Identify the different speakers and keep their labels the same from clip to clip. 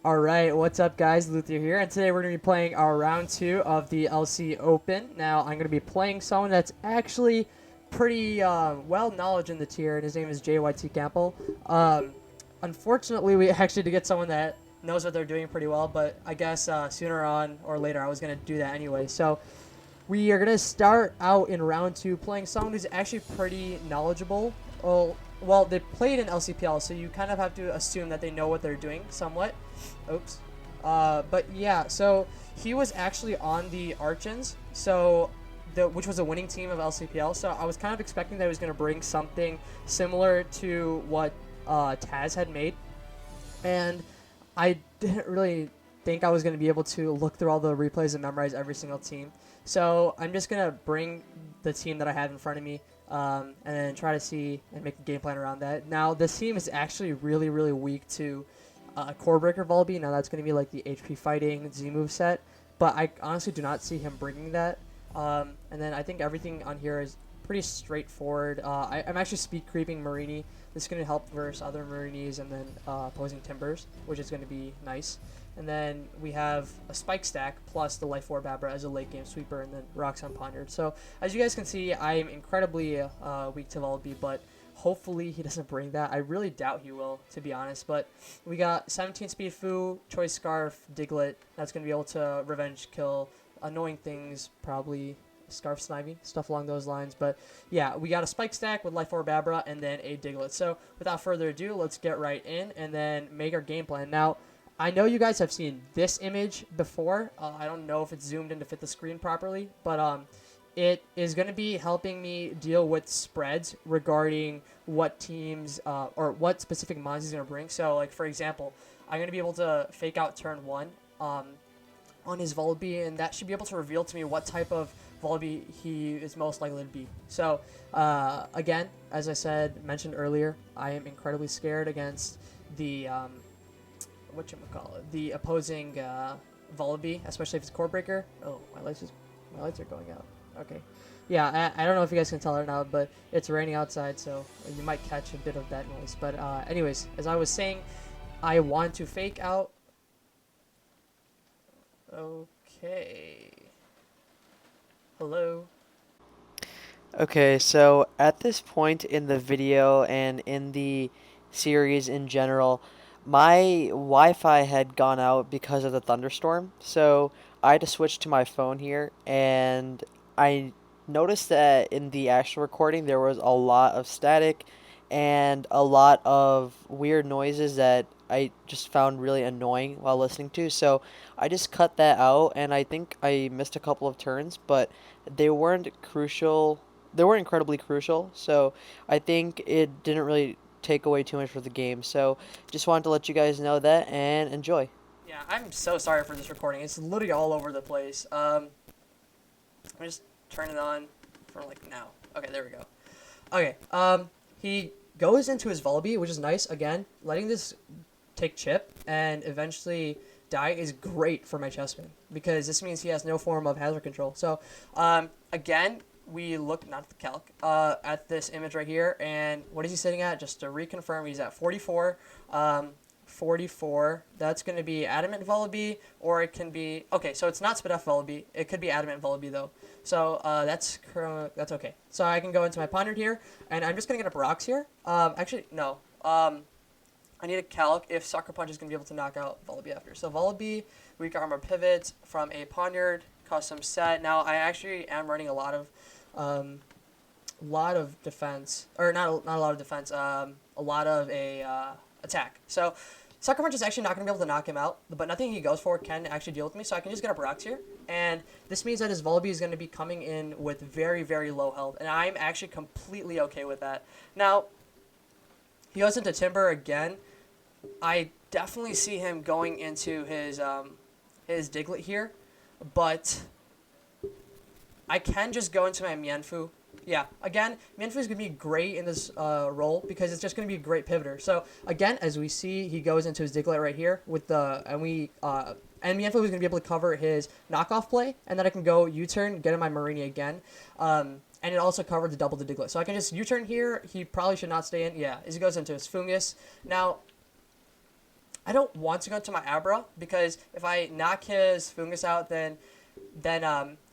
Speaker 1: Alright, what's up guys, Luther here, and today we're going to be playing our round 2 of the LC Open. Now, I'm going to be playing someone that's actually pretty well knowledge in the tier, and his name is Jytcampbell. Unfortunately, we actually did get someone that knows what they're doing pretty well, but I guess sooner on or later I was going to do that anyway. So, we are going to start out in round 2 playing someone who's actually pretty knowledgeable. Well, they played in LCPL, so you kind of have to assume that they know what they're doing somewhat. Oops. But yeah, so he was actually on the Archons, which was a winning team of LCPL. So I was kind of expecting that he was going to bring something similar to what Taz had made, and I didn't really think I was going to be able to look through all the replays and memorize every single team. So I'm just going to bring the team that I have in front of me and then try to see and make a game plan around that. Now, this team is actually really, really weak to Core Breaker Volby. Now, that's going to be like the HP Fighting Z move set, but I honestly do not see him bringing that. And then I think everything on here is pretty straightforward. I'm actually speed creeping Marini. This is going to help versus other Marinis and then opposing Timbers, which is going to be nice. And then we have a Spike Stack plus the Life Orb Abra as a late game sweeper, and then Rocks on Pondered. So as you guys can see, I am incredibly weak to Volby, but hopefully he doesn't bring that. I really doubt he will, to be honest. But we got 17 speed Fu, Choice Scarf, Diglett. That's going to be able to revenge kill annoying things, probably Scarf Snivy, stuff along those lines. But yeah, we got a Spike Stack with Life Orb Abra and then a Diglett. So without further ado, let's get right in and then make our game plan. Now, I know you guys have seen this image before. I don't know if it's zoomed in to fit the screen properly, but it is going to be helping me deal with spreads regarding what teams or what specific mons he's going to bring. So, like, for example, I'm going to be able to fake out turn 1 on his Volby, and that should be able to reveal to me what type of Volby he is most likely to be. So, again, as I mentioned earlier, I am incredibly scared against the the opposing Volby, especially if it's Core Breaker. Oh, my lights are going out. Okay. Yeah, I don't know if you guys can tell or not, but it's raining outside, so you might catch a bit of that noise. But anyways, as I was saying, I want to fake out. Okay. Hello.
Speaker 2: Okay, so at this point in the video and in the series in general, my Wi-Fi had gone out because of the thunderstorm. So I had to switch to my phone here, and I noticed that in the actual recording there was a lot of static and a lot of weird noises that I just found really annoying while listening to. So I just cut that out, and I think I missed a couple of turns, but they weren't crucial. They weren't incredibly crucial, so I think it didn't really take away too much for the game. So just wanted to let you guys know that and enjoy.
Speaker 1: Yeah, I'm so sorry for this recording. It's literally all over the place. Let me just turn it on for like now. Okay, there we go. Okay, he goes into his Volby, which is nice. Again, letting this take chip and eventually die is great for my chessman because this means he has no form of hazard control. So, again, we look not at the calc at this image right here, and what is he sitting at? Just to reconfirm, he's at 44. 44. That's going to be Adamant Volby, or it can be okay. So it's not Spidef Volby. It could be Adamant Volby though. So that's okay. So I can go into my pondered here, and I'm just gonna get up rocks here. Actually no. I need a calc if Sucker Punch is gonna be able to knock out Volby after. So Volby, weak armor pivot from a pondered custom set. Now I actually am running a lot of defense, or not a lot of defense. A lot of attack. So Sucker Punch is actually not going to be able to knock him out, but nothing he goes for can actually deal with me, so I can just get up rocks here. And this means that his Volby is going to be coming in with very, very low health, and I'm actually completely okay with that. Now, he goes into Timber again. I definitely see him going into his Diglett here, but I can just go into my Mienfoo. Yeah, again, Mienfoo is going to be great in this role because it's just going to be a great pivoter. So, again, as we see, he goes into his Diglett right here with and Mienfoo is going to be able to cover his knockoff play, and then I can go U-turn, get in my Marini again, and it also covered the double the Diglett. So I can just U-turn here. He probably should not stay in. Yeah, as he goes into his Fungus. Now, I don't want to go into my Abra because if I knock his Fungus out, then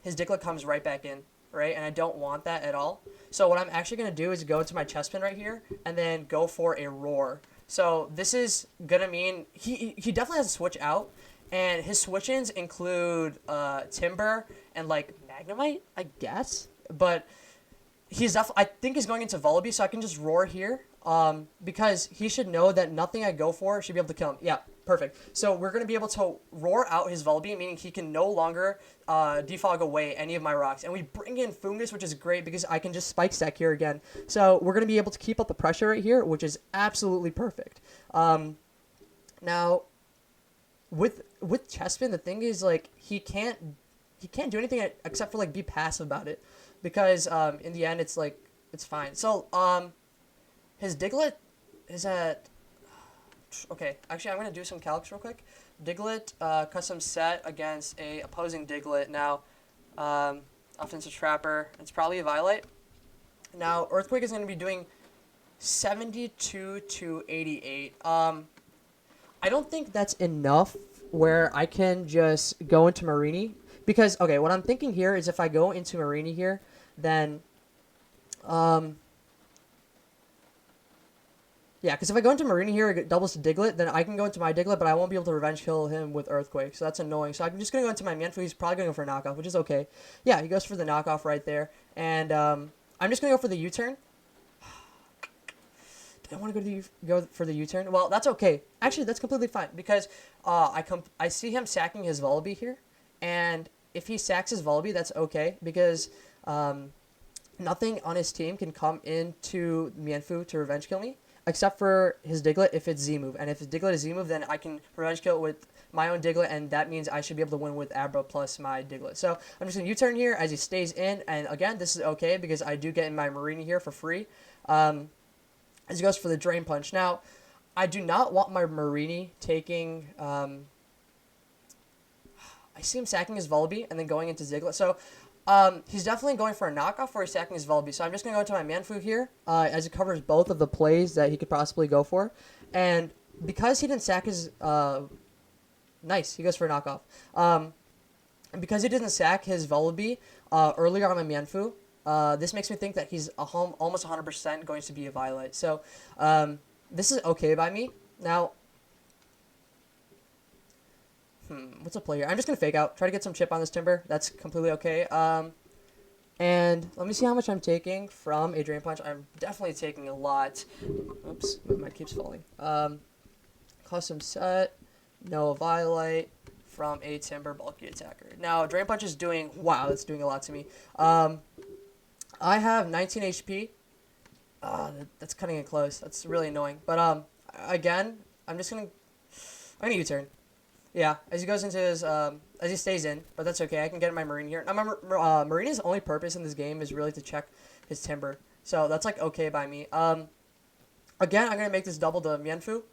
Speaker 1: his Diglett comes right back in, right? And I don't want that at all. So what I'm actually going to do is go into my Chespin right here and then go for a Roar. So this is going to mean he definitely has a switch out, and his switch-ins include Timber and, like, Magnemite, I guess. But he's I think he's going into Vullaby, so I can just Roar here. Because he should know that nothing I go for should be able to kill him. Yeah, perfect. So we're going to be able to Roar out his Vullaby, meaning he can no longer defog away any of my rocks. And we bring in Fungus, which is great because I can just Spike Stack here again. So we're going to be able to keep up the pressure right here, which is absolutely perfect. Now, with Chespin, the thing is, like, he can't do anything except for, like, be passive about it. Because in the end, it's, like, it's fine. So, his Diglett is at... Okay, actually, I'm going to do some calcs real quick. Diglett, custom set against a opposing Diglett. Now, offensive Trapper, it's probably a Violite. Now, Earthquake is going to be doing 72 to 88. I don't think that's enough where I can just go into Marini. Because, okay, what I'm thinking here is if I go into Marini here, then... Yeah, because if I go into Marini here, it doubles to Diglett, then I can go into my Diglett, but I won't be able to revenge kill him with Earthquake, so that's annoying. So I'm just going to go into my Mienfoo. He's probably going to go for a knockoff, which is okay. Yeah, he goes for the knockoff right there. And I'm just going to go for the U-turn. Do I want to go for the U-turn? Well, that's okay. Actually, that's completely fine, because I see him sacking his Vullaby here, and if he sacks his Vullaby, that's okay, because nothing on his team can come into Mienfoo to revenge kill me. Except for his Diglett if it's Z-move. And if his Diglett is Z-move, then I can revenge kill it with my own Diglett, and that means I should be able to win with Abra plus my Diglett. So I'm just going to U-turn here as he stays in, and again, this is okay because I do get in my Marini here for free. As he goes for the Drain Punch. Now, I do not want my Marini taking... I see him sacking his Vullaby and then going into Diglett. So... he's definitely going for a knockoff or he's sacking his Vullaby. So I'm just going to go into my Mienfoo here, as it covers both of the plays that he could possibly go for. And because he didn't sack his... nice, he goes for a knockoff. And because he didn't sack his Vullaby earlier on my Mienfoo, this makes me think that he's almost 100% going to be a Violite. So this is okay by me. Now... what's a play here? I'm just going to fake out. Try to get some chip on this Timber. That's completely okay. And let me see how much I'm taking from a Drain Punch. I'm definitely taking a lot. Oops, my mic keeps falling. Custom set. No Violite from a Timber bulky attacker. Now, Drain Punch is doing... Wow, that's doing a lot to me. I have 19 HP. That's cutting it close. That's really annoying. But, again, I'm going to U-turn. Yeah, as he goes into his, as he stays in, but that's okay. I can get in my Marine here. Now, my Marine's only purpose in this game is really to check his Timber. So that's, like, okay by me. Again, I'm going to make this double to Mienfoo.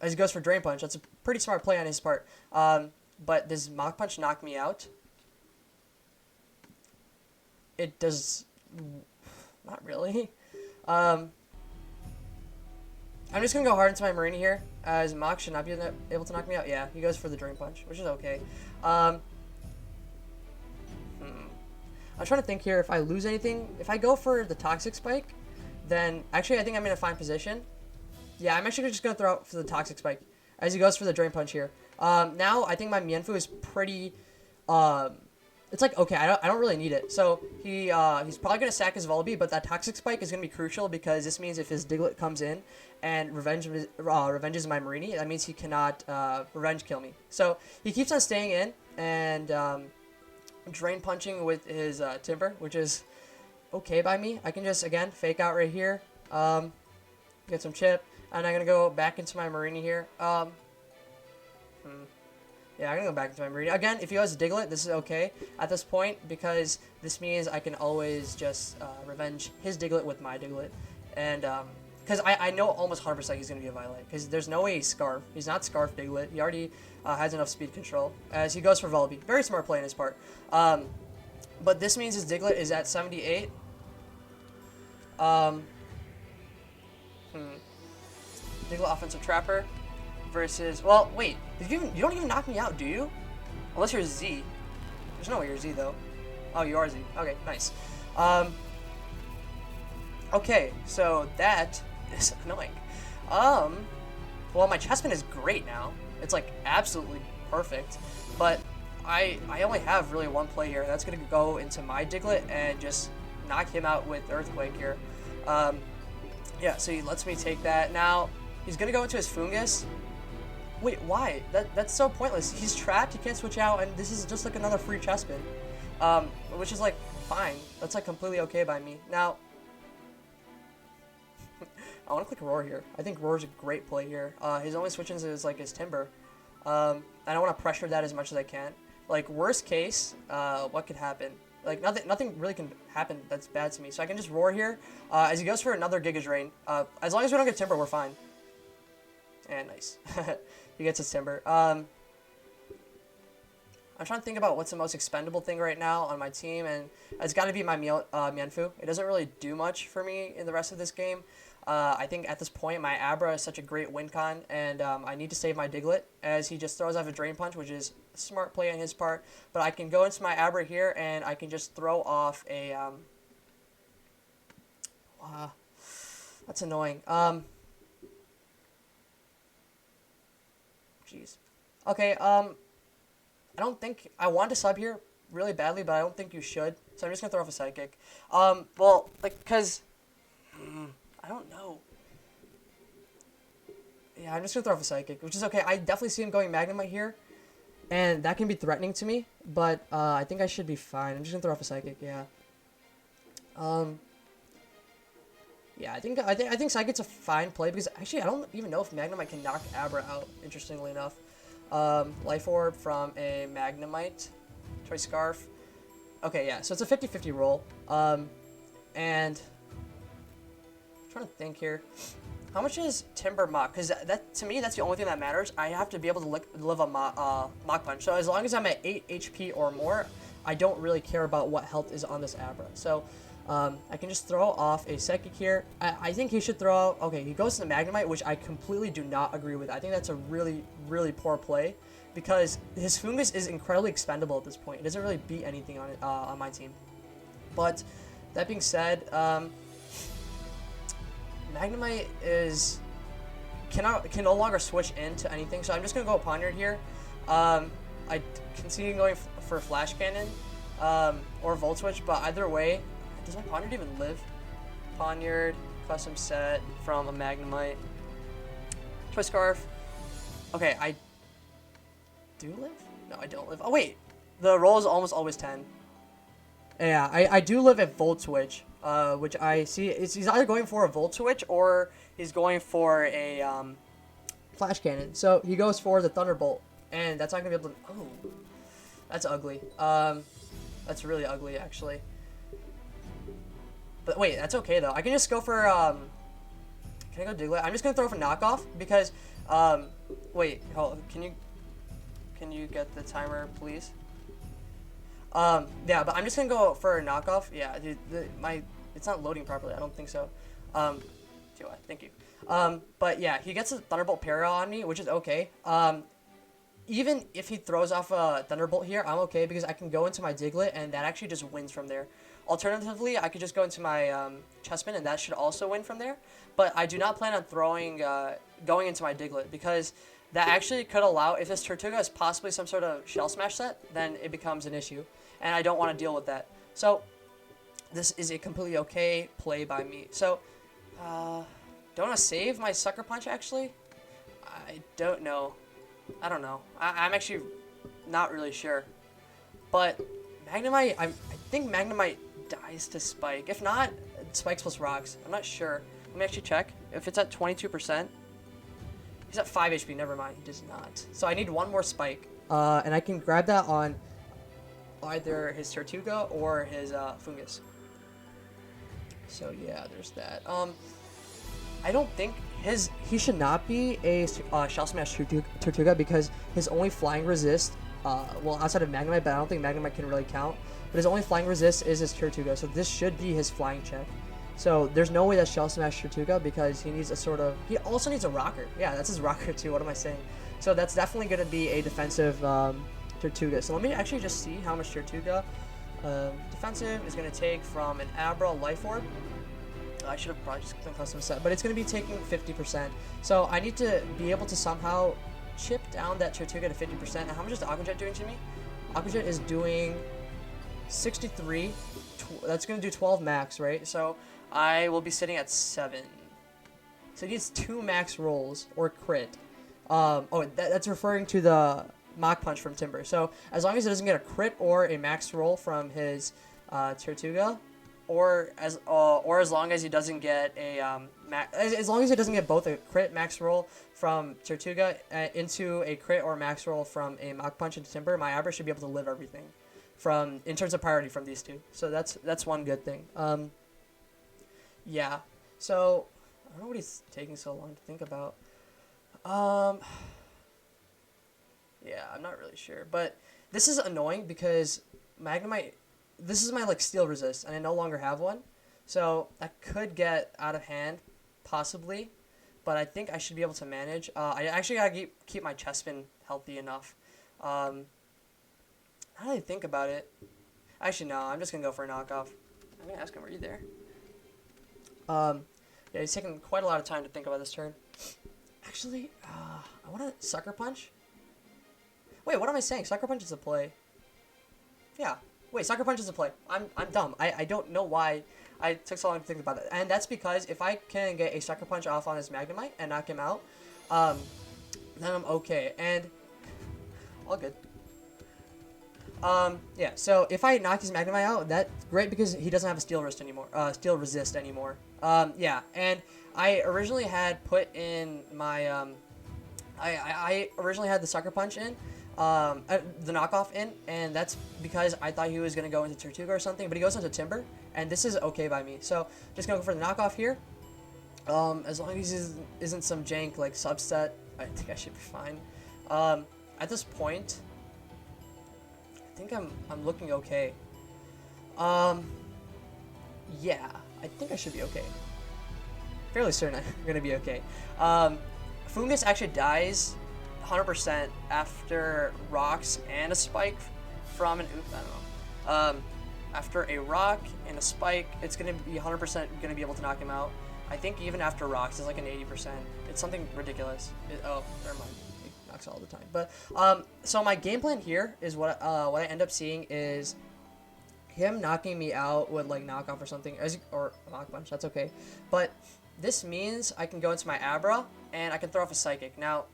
Speaker 1: As he goes for Drain Punch. That's a pretty smart play on his part. But does Mach Punch knock me out? It does... Not really. I'm just going to go hard into my Marini here, as Mach should not be able to knock me out. Yeah, he goes for the Drain Punch, which is okay. I'm trying to think here if I lose anything. If I go for the Toxic Spike, then actually I think I'm in a fine position. Yeah, I'm actually just going to throw out for the Toxic Spike, as he goes for the Drain Punch here. Now, I think my Mienfoo is pretty... it's like, okay, I don't really need it. So he's probably going to sack his Vullaby, but that Toxic Spike is going to be crucial because this means if his Diglett comes in and revenges my Marini, that means he cannot revenge kill me. So he keeps on staying in and Drain Punching with his Timber, which is okay by me. I can just, again, fake out right here, get some chip, and I'm going to go back into my Marini here. Yeah, I'm going to go back into my Marini. Again, if he has a Diglett, this is okay at this point because this means I can always just revenge his Diglett with my Diglett. And because I know almost 100% he's going to be a Violite because there's no way he's Scarf. He's not Scarf Diglett. He already has enough speed control as he goes for Vullaby. Very smart play on his part. But this means his Diglett is at 78. Diglett Offensive Trapper versus... Well, wait. You don't even knock me out, do you? Unless you're Z. There's no way you're Z, though. Oh, you are Z. Okay, nice. Okay, so that is annoying. Well, my chessman is great now. It's, like, absolutely perfect. But I only have really one play here. That's going to go into my Diglett and just knock him out with Earthquake here. Yeah, so he lets me take that. Now, he's going to go into his Fungus. Wait, why? That's so pointless. He's trapped, he can't switch out, and this is just like another free chessman. Which is like, fine. That's like completely okay by me. Now, I want to click Roar here. I think Roar's a great play here. His only switch-ins is like his Timber. I don't want to pressure that as much as I can. Like, worst case, what could happen? Like, nothing really can happen that's bad to me. So I can just Roar here. As he goes for another Giga Drain. As long as we don't get Timber, we're fine. And nice. He gets his Timber. I'm trying to think about what's the most expendable thing right now on my team, and it's got to be my Mienfoo. It doesn't really do much for me in the rest of this game. I think at this point, my Abra is such a great win con, and I need to save my Diglett, as he just throws off a Drain Punch, which is a smart play on his part. But I can go into my Abra here, and I can just throw off a... that's annoying. Jeez. Okay, I don't think... I want to sub here really badly, but I don't think you should. So I'm just going to throw off a Psychic. Well, like, because... I don't know. Yeah, I'm just going to throw off a Psychic, which is okay. I definitely see him going Magnemite here, and that can be threatening to me, but I think I should be fine. I'm just going to throw off a Psychic, yeah. Yeah, I think Psychic's a fine play, because actually I don't even know if Magnemite can knock Abra out, interestingly enough. Life Orb from a Magnemite. Choice Scarf. Okay, yeah, so it's a 50-50 roll. And... I'm trying to think here. How much is Timber Mach? Because that to me, that's the only thing that matters. I have to be able to live a Mach Punch. So as long as I'm at 8 HP or more, I don't really care about what health is on this Abra. So I can just throw off a Psychic here. I think he should throw out... Okay, he goes to the Magnemite, which I completely do not agree with. I think that's a really, really poor play, because his Fungus is incredibly expendable at this point. It doesn't really beat anything on it, on my team. But that being said, Magnemite can no longer switch into anything, so I'm just gonna go Poniard here. I can see him going for Flash Cannon or Volt Switch, but either way, does my Poniard even live? Poniard, custom set from a Magnemite. Choice Scarf. Okay, I do live? No, I don't live. Oh wait, the roll is almost always 10. Yeah, I do live at Volt Switch, which I see he's either going for a Volt Switch or he's going for a Flash Cannon. So he goes for the Thunderbolt, and that's not gonna be able to. Oh, that's ugly. That's really ugly, actually. But wait, that's okay though. I can just go for can I go Diglett? I'm just gonna throw for Knockoff because wait, hold on. Can you get the timer, please? Yeah, but I'm just gonna go for a Knockoff. Yeah, dude, it's not loading properly. I don't think so. Thank you. But yeah, he gets a Thunderbolt Para on me, which is okay. Even if he throws off a Thunderbolt here, I'm okay because I can go into my Diglett and that actually just wins from there. Alternatively, I could just go into my Chessman and that should also win from there. But I do not plan on going into my Diglett because that actually could allow, if this Tortuga is possibly some sort of Shell Smash set, then it becomes an issue. And I don't want to deal with that. So, this is a completely okay play by me. So, don't want to save my Sucker Punch, actually? I don't know. I don't know. I'm actually not really sure. But Magnemite, I think Magnemite dies to Spike. If not, Spikes plus Rocks. I'm not sure. Let me actually check. If it's at 22%, he's at 5 HP. Never mind. He does not. So I need one more Spike. And I can grab that on either his Tortuga or his Fungus. So yeah, there's that. I don't think he should not be a Shell Smash Tortuga because his only flying resist, well, outside of Magnemite, but I don't think Magnemite can really count. But his only flying resist is his Tortuga, so this should be his flying check. So there's no way that Shell Smash Tortuga because he needs a sort of... He also needs a rocker. Yeah, that's his rocker too. What am I saying? So that's definitely going to be a defensive Tortuga. So let me actually just see how much Tortuga defensive is going to take from an Abra Life Orb. I should have probably just clicked custom set, but it's going to be taking 50%. So I need to be able to somehow chip down that Tortuga to 50%. And how much is the Aquajet doing to me? Aquajet is doing 63. That's going to do 12 max, right? So I will be sitting at 7. So he needs 2 max rolls or crit. That's referring to the Mach Punch from Timber. So as long as it doesn't get a crit or a max roll from his Tortuga, or as long as he doesn't get a as long as he doesn't get both a crit max roll from Tortuga into a crit or max roll from a Mach Punch into Timber, my Abra should be able to live everything from in terms of priority from these two. So that's one good thing. Yeah. So I don't know what he's taking so long to think about. Yeah, I'm not really sure, but this is annoying because Magnemite. This is my like steel resist, and I no longer have one, so that could get out of hand, possibly, but I think I should be able to manage. I actually gotta keep my Chespin healthy enough. Now that I think about it, actually no, I'm just gonna go for a knockoff. I'm gonna ask him, are you there? Yeah, he's taking quite a lot of time to think about this turn. Actually, I want to Sucker Punch. Wait, what am I saying? Sucker Punch is a play. Yeah. Wait, Sucker Punch is a play. I'm dumb. I don't know why I took so long to think about it. And that's because if I can get a Sucker Punch off on his Magnemite and knock him out, then I'm okay. And all good. Yeah, so if I knock his Magnemite out, that's great because he doesn't have a Steel Resist anymore. Yeah, and I originally had put in my, I originally had the Sucker Punch in, the knockoff in, and that's because I thought he was going to go into Tortuga or something, but he goes into Timber, and this is okay by me. So, just going to go for the knockoff here. As long as he isn't some jank, like, subset, I think I should be fine. At this point, I think I'm looking okay. Yeah, I think I should be okay. Fairly certain I'm going to be okay. Fungus actually dies 100% after rocks and a spike from an I don't know. After a rock and a spike, it's gonna be 100% gonna be able to knock him out. I think even after rocks, it's like an 80%. It's something ridiculous. Oh, never mind. It knocks all the time. But so my game plan here is what I end up seeing is him knocking me out with like knockoff or something, or Mach Punch. That's okay. But this means I can go into my Abra and I can throw off a Psychic. Now,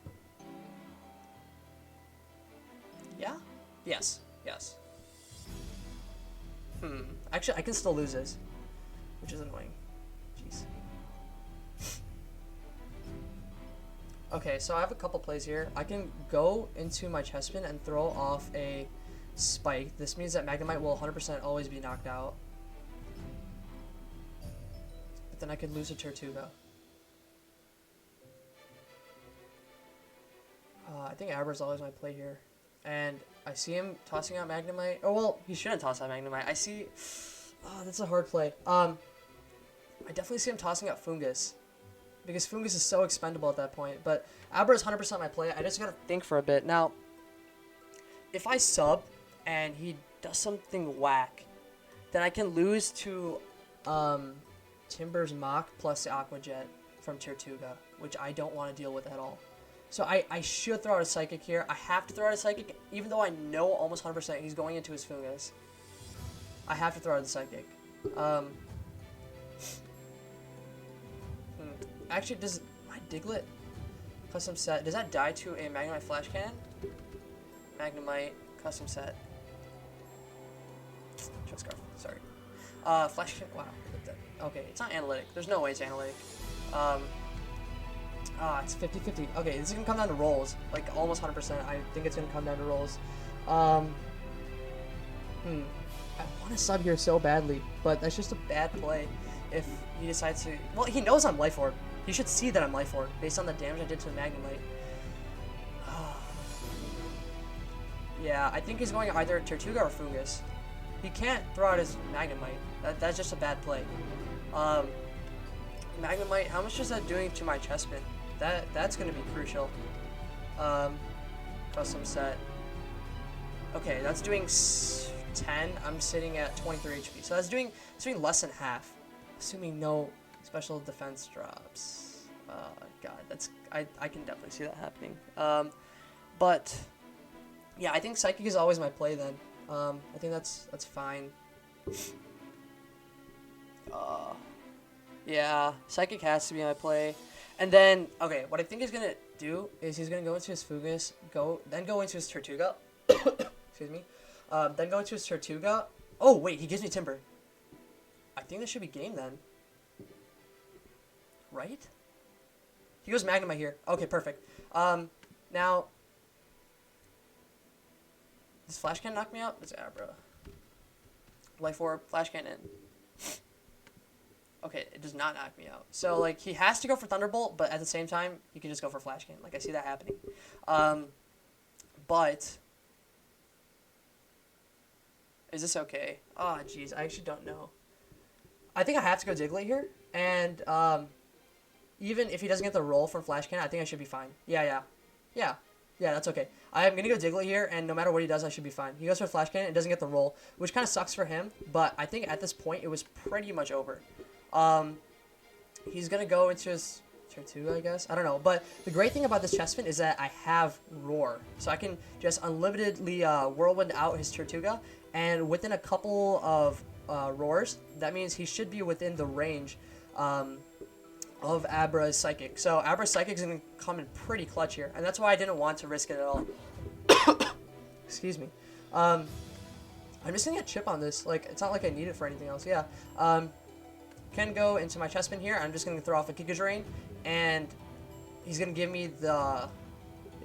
Speaker 1: yeah? Yes. Yes. Actually, I can still lose this, which is annoying. Jeez. Okay, so I have a couple plays here. I can go into my Chespin and throw off a Spike. This means that Magnemite will 100% always be knocked out. But then I could lose a Tortuga. I think Abra's always my play here. And I see him tossing out Magnemite. Oh, well, he shouldn't toss out Magnemite. I see... Oh, that's a hard play. I definitely see him tossing out Fungus. Because Fungus is so expendable at that point. But Abra is 100% my play. I just gotta think for a bit. Now, if I sub and he does something whack, then I can lose to Timber's Mach plus the Aqua Jet from Tortuga, which I don't want to deal with at all. So I should throw out a Psychic here. I have to throw out a Psychic, even though I know almost 100% he's going into his Fungus. I have to throw out the Psychic. Actually, does my Diglett custom set, does that die to a Magnemite Flash Cannon? Magnemite custom set. Scarf, sorry. Flash Cannon, wow. Okay, it's not analytic. There's no way it's analytic. It's 50-50. Okay, this is gonna come down to rolls. Like, almost 100%. I think it's gonna come down to rolls. I want to sub here so badly, but that's just a bad play if he decides to... Well, he knows I'm Life Orb. He should see that I'm Life Orb, based on the damage I did to the Magnemite. Yeah, I think he's going either Tortuga or Fungus. He can't throw out his Magnemite. That's just a bad play. Um, Magnemite, how much is that doing to my chestman? That's gonna be crucial. Custom set. Okay, that's doing 10. I'm sitting at 23 HP, so that's doing less than half, assuming no special defense drops. God, I can definitely see that happening. But yeah, I think Psychic is always my play then. I think that's fine. Yeah, Psychic has to be my play. And then, okay, what I think he's going to do is he's going to go into his Fugus, then go into his Tortuga. Excuse me. Then go into his Tortuga. Oh, wait, he gives me Timber. I think this should be game then. Right? He goes Magnemite here. Okay, perfect. Now, does Flash Cannon knock me out? It's Abra. Life Orb, Flash Cannon. Okay, it does not knock me out. So, like, he has to go for Thunderbolt, but at the same time, he can just go for Flash Cannon. Like, I see that happening. But is this okay? Oh, jeez, I actually don't know. I think I have to go Diglett here, and even if he doesn't get the roll from Flash Cannon, I think I should be fine. Yeah, that's okay. I'm going to go Diglett here, and no matter what he does, I should be fine. He goes for Flash Cannon and doesn't get the roll, which kind of sucks for him, but I think at this point, it was pretty much over. He's going to go into his Tortuga, I guess. I don't know, but the great thing about this chestman is that I have Roar, so I can just unlimitedly Whirlwind out his Tortuga, and within a couple of Roars, that means he should be within the range of Abra's Psychic. So Abra's Psychic is going to come in pretty clutch here, and that's why I didn't want to risk it at all. Excuse me. I'm just going to get chip on this. Like, it's not like I need it for anything else. Yeah. Can go into my chestman here. I'm just going to throw off a Giga Drain, and he's going to give me the...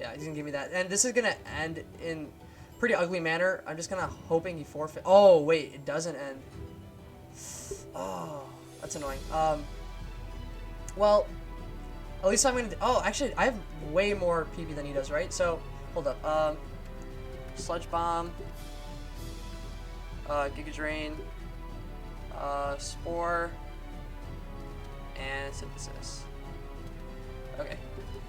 Speaker 1: Yeah, he's going to give me that. And this is going to end in pretty ugly manner. I'm just kind of hoping he forfeit... Oh, wait, it doesn't end. Oh, that's annoying. Well, at least I'm going to... Oh, actually, I have way more PP than he does, right? So, hold up. Sludge Bomb. Giga Drain. Spore. And Synthesis. Okay.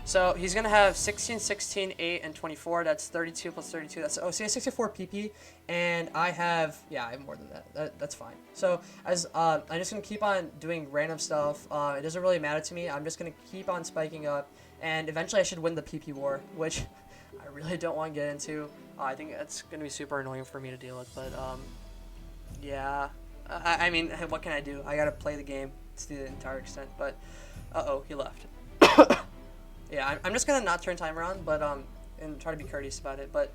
Speaker 1: So, he's going to have 16, 16, 8, and 24. That's 32 plus 32. That's, oh, so he has 64 PP. And I have... Yeah, I have more than that. That's fine. So, as I'm just going to keep on doing random stuff. It doesn't really matter to me. I'm just going to keep on spiking up. And eventually I should win the PP war, which I really don't want to get into. I think that's going to be super annoying for me to deal with. But, yeah. I mean, what can I do? I got to play the game to the entire extent. But, uh-oh, he left. Yeah, I'm just going to not turn timer on, but, and try to be courteous about it. But,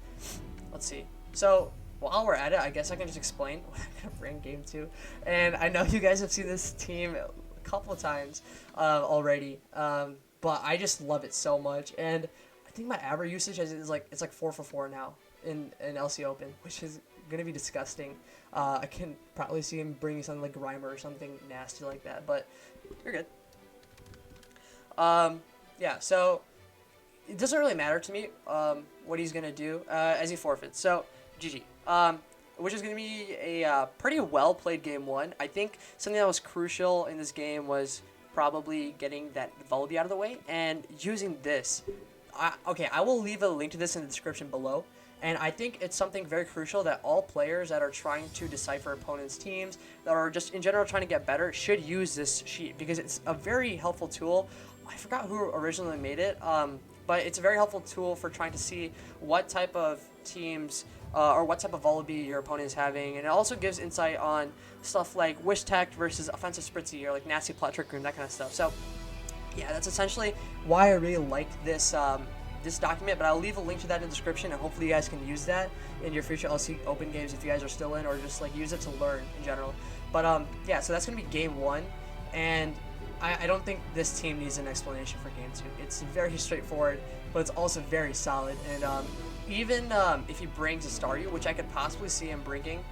Speaker 1: let's see. So, while we're at it, I guess I can just explain what I'm going to bring game 2. And I know you guys have seen this team a couple of times already, but I just love it so much. And I think my Abra usage is like, it's like 4 for 4 now in LC Open, which is going to be disgusting. I can probably see him bringing something like Grimer or something nasty like that, but you're good. Yeah, so it doesn't really matter to me what he's going to do as he forfeits. So, GG. Which is going to be a pretty well-played game 1. I think something that was crucial in this game was probably getting that Vullaby out of the way and using this. Okay, I will leave a link to this in the description below. And I think it's something very crucial that all players that are trying to decipher opponents' teams, that are just in general trying to get better, should use this sheet because it's a very helpful tool. I forgot who originally made it, but it's a very helpful tool for trying to see what type of teams or what type of Vullaby your opponent is having. And it also gives insight on stuff like Wish Tech versus Offensive Spritzy or like Nasty Plot Trick Room, that kind of stuff. So yeah, that's essentially why I really like this this document, but I'll leave a link to that in the description, and hopefully you guys can use that in your future LC Open games if you guys are still in, or just like use it to learn in general. But yeah, so that's gonna be game 1, and I don't think this team needs an explanation for game 2. It's very straightforward, but it's also very solid. And even if he brings a Staryu, which I could possibly see him bringing,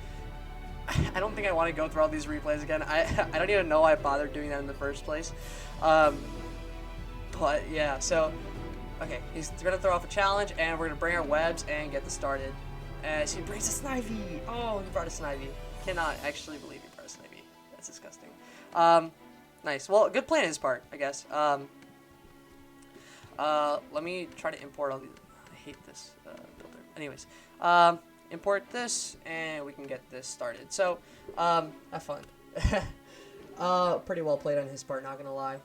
Speaker 1: I don't think I want to go through all these replays again. I don't even know why I bothered doing that in the first place. But yeah, so okay, he's gonna throw off a challenge, and we're gonna bring our webs and get this started. As he brings a Snivy. Oh, he brought a Snivy. Cannot actually believe he brought a Snivy. That's disgusting. Nice. Well, good play on his part, I guess. Let me try to import all these. I hate this builder. Anyways, import this, and we can get this started. So, have fun. Pretty well played on his part, not gonna lie.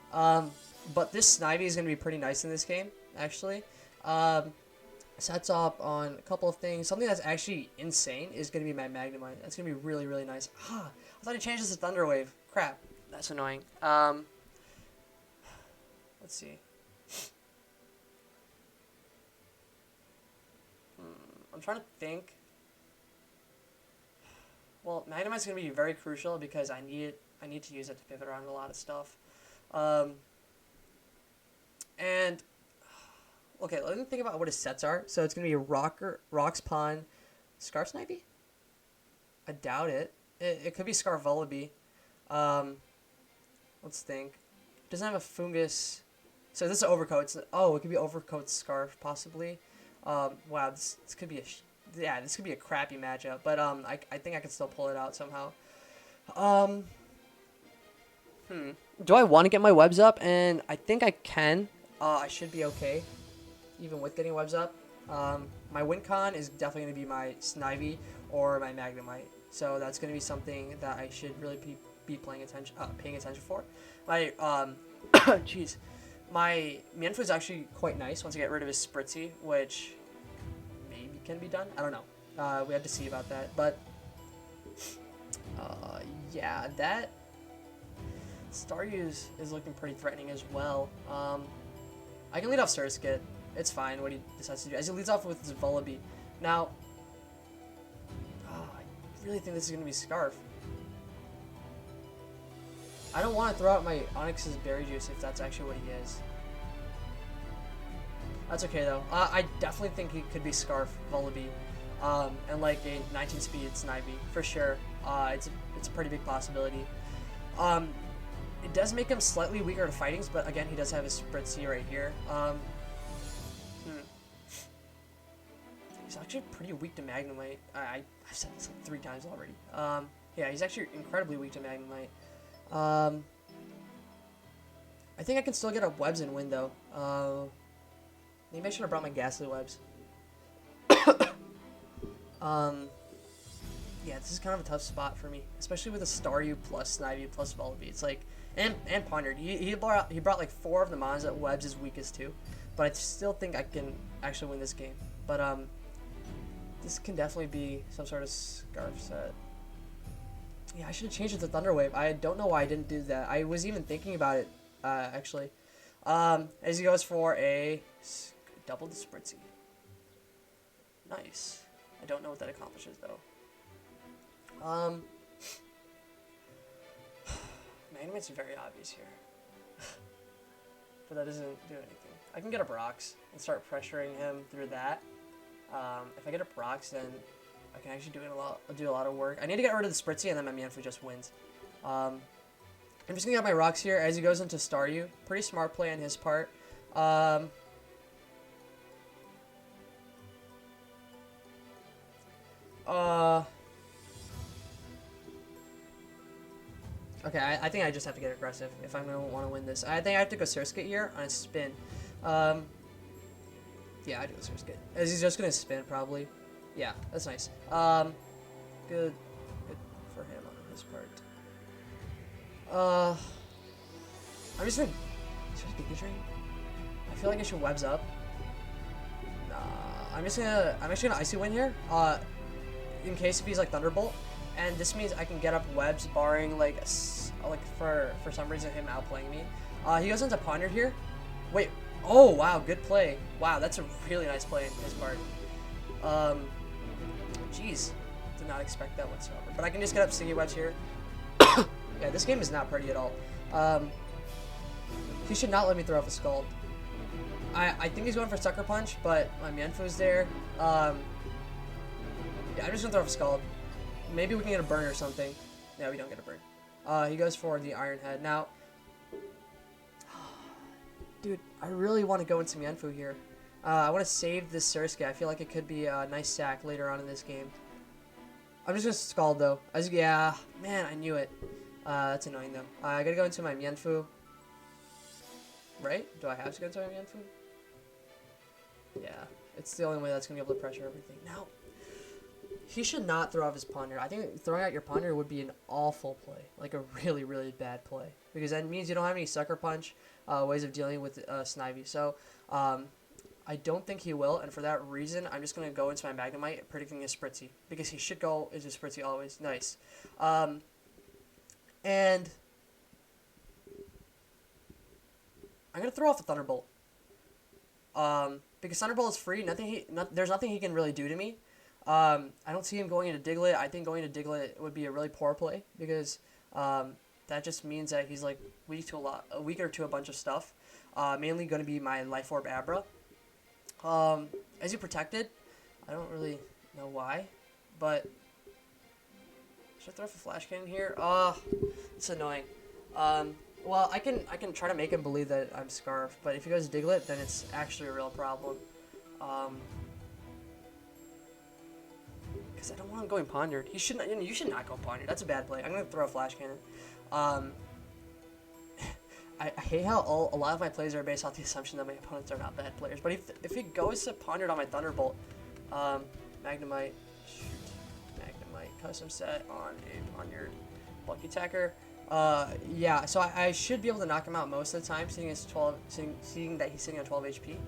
Speaker 1: But this Snivy is gonna be pretty nice in this game, actually. Sets up on a couple of things. Something that's actually insane is gonna be my Magnemite. That's gonna be really, really nice. I thought he changed this to Thunderwave. Crap, that's annoying. Let's see. I'm trying to think. Well, Magnemite's gonna be very crucial because I need to use it to pivot around a lot of stuff. And okay, let me think about what his sets are. So it's gonna be Rocks Pond, Scarf Snivy? I doubt it. It could be Scarf Vullaby. Let's think. Doesn't have a Fungus. So this is Overcoat. It could be Overcoat Scarf possibly. Wow, this could be this could be a crappy matchup, but I think I can still pull it out somehow. Do I want to get my webs up? And I think I can. I should be okay, even with getting webs up. My win con is definitely going to be my Snivy or my Magnemite. So that's going to be something that I should really be paying attention for. My, jeez. My Mienfoo is actually quite nice once I get rid of his Spritzy, which maybe can be done. I don't know. We have to see about that. But, yeah, that Staryu is looking pretty threatening as well. I can lead off Surskit. It's fine what he decides to do. As he leads off with his Vullaby. Now, I really think this is going to be Scarf. I don't want to throw out my Onix's Berry Juice if that's actually what he is. That's okay though. I definitely think he could be Scarf Vullaby, and like a 19 speed Snivy for sure. It's a pretty big possibility. It does make him slightly weaker to fightings, but again he does have his Spritzy right here. He's actually pretty weak to Magnemite. I've said this like 3 times already. Yeah, he's actually incredibly weak to Magnemite. I think I can still get up webs and win though. Maybe I should have brought my Ghastly webs. Yeah, this is kind of a tough spot for me, especially with a Staryu plus Snivy plus Vullaby. It's like, and Pondered. He brought like 4 of the mons that webs is weakest to, but I still think I can actually win this game. But this can definitely be some sort of Scarf set. Yeah, I should have changed it to Thunderwave. I don't know why I didn't do that. I was even thinking about it, actually. As he goes for a double the Spritzy. Nice. I don't know what that accomplishes, though. Magnemite's very obvious here. But that doesn't do anything. I can get up Rocks and start pressuring him through that. If I get up Rocks, then I can actually do a lot of work. I need to get rid of the Spritzy, and then my Mienfoo just wins. I'm just gonna get my Rocks here as he goes into Staryu. Pretty smart play on his part. Okay, I think I just have to get aggressive if I'm gonna want to win this. I think I have to go Surskit here on a spin. Yeah, I do go Surskit. As he's just gonna spin probably. Yeah, that's nice. Good for him on his part. I'm just gonna Giga Drain. I feel like I should webs up. Nah, I'm actually gonna Icy Wind here. In case if he's like Thunderbolt, and this means I can get up webs, barring like for some reason him outplaying me. He goes into Ponder here. Wait. Oh wow, good play. Wow, that's a really nice play on his part. Jeez, did not expect that whatsoever. But I can just get up Stingy Webs here. Yeah, this game is not pretty at all. He should not let me throw off a Scald. I think he's going for Sucker Punch, but my Mienfoo's there. Yeah, I'm just gonna throw off a Scald. Maybe we can get a burn or something. No, we don't get a burn. He goes for the Iron Head. Now, dude, I really want to go into Mienfoo here. I want to save this Surskit. I feel like it could be a nice sack later on in this game. I'm just going to Scald, though. Yeah, man, I knew it. That's annoying though. I gotta go into my Mienfu. Right? Do I have to go into my Mienfu? Yeah. It's the only way that's gonna be able to pressure everything. Now, he should not throw off his ponder. I think throwing out your ponder would be an awful play. Like a really, really bad play. Because that means you don't have any sucker punch ways of dealing with Snivy. So, I don't think he will, and for that reason, I'm just going to go into my Magnemite, predicting a Spritzy, because he should go into Spritzy always. Nice. And I'm going to throw off a Thunderbolt. Because Thunderbolt is free, there's nothing he can really do to me. I don't see him going into Diglett. I think going into Diglett would be a really poor play, because that just means that he's like weaker to a bunch of stuff. Mainly going to be my Life Orb Abra. As you protected, I don't really know why, but should I throw off a Flash Cannon here? It's annoying. Well, I can try to make him believe that I'm Scarf, but if he goes Diglett, then it's actually a real problem. Because I don't want him going Pondered. You should not go Pondered. That's a bad play. I'm gonna throw a Flash Cannon. I hate how a lot of my plays are based off the assumption that my opponents are not bad players. But if he goes to Pondered on my Thunderbolt, Magnemite, custom set on a Pondered Bulky Attacker. Yeah, so I should be able to knock him out most of the time, seeing that he's sitting on 12 HP.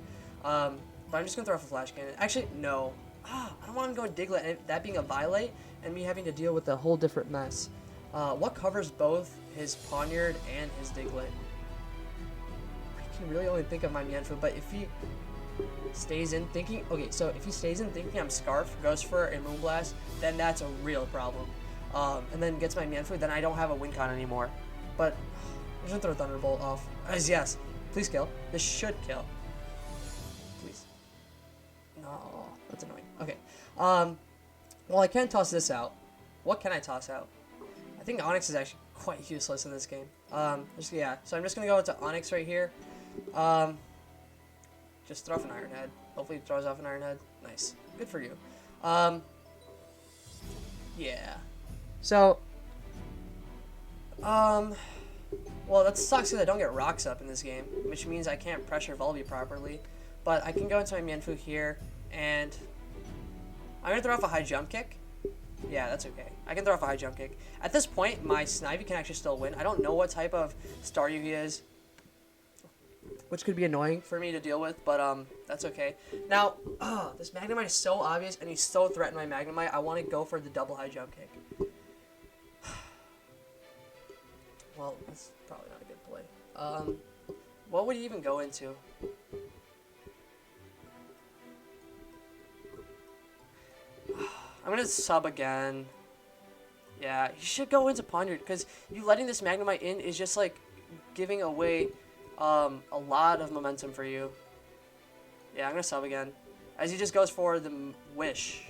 Speaker 1: But I'm just gonna throw off a Flash Cannon. Actually, no. I don't want him going Diglett, and that being a Violate, and me having to deal with a whole different mess. What covers both his Poniard and his Diglett? I can really only think of my Mienfoo, but if he stays in thinking... Okay, so if he stays in thinking I'm Scarf, goes for a Moonblast, then that's a real problem. And then gets my Mienfoo, then I don't have a win con anymore. But I'm just gonna throw Thunderbolt off. As yes, please kill. This should kill. Please. No, that's annoying. Okay. Well, I can toss this out. What can I toss out? I think Onyx is actually quite useless in this game. Yeah, so I'm just gonna go into Onyx right here. Just throw off an Iron Head. Hopefully he throws off an Iron Head. Nice. Good for you. Yeah. So, well, that sucks because I don't get rocks up in this game, which means I can't pressure Volby properly. But I can go into my Mienfoo here, and I'm going to throw off a high jump kick. Yeah, that's okay. I can throw off a high jump kick. At this point, my Snivy can actually still win. I don't know what type of Staryu he is, which could be annoying for me to deal with, but that's okay. Now, this Magnemite is so obvious, and he's so threatening my Magnemite. I want to go for the double high jump kick. Well, that's probably not a good play. What would he even go into? I'm gonna sub again. Yeah, he should go into Pondered, because you letting this Magnemite in is just like giving away a lot of momentum for you. Yeah, I'm gonna sub again. As he just goes for the Wish.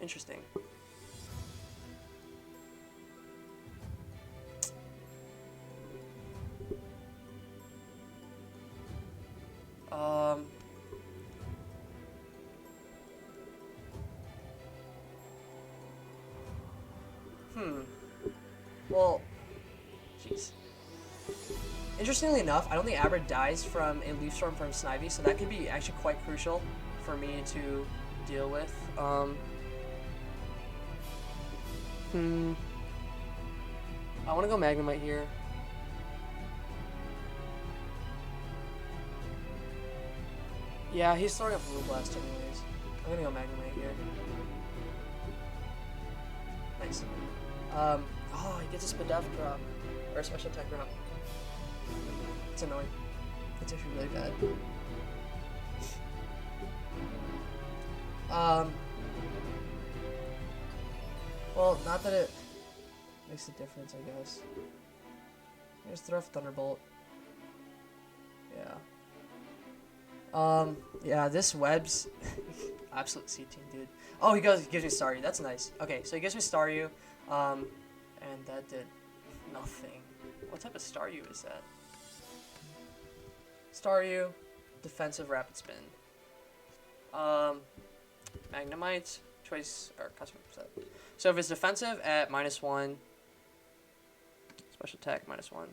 Speaker 1: Interesting. Well, jeez. Interestingly enough, I don't think Abra dies from a Leaf Storm from Snivy, so that could be actually quite crucial for me to deal with. I want to go Magnemite here. Yeah, he's throwing up Moonblast anyways. I'm gonna go Magnemite here. Nice. Oh, he gets a Spadef drop. Or a special attack drop. It's annoying. It's actually really bad. Well, not that it makes a difference, I guess. I just throw off Thunderbolt. Yeah. Yeah, this web's absolute C-team, dude. Oh, he gives me Staryu. That's nice. Okay, so he gives me Staryu. And that did nothing. What type of Staryu is that? Staryu, defensive rapid spin. Magnemite, choice, or custom set. So if it's defensive at -1, Special attack, -1.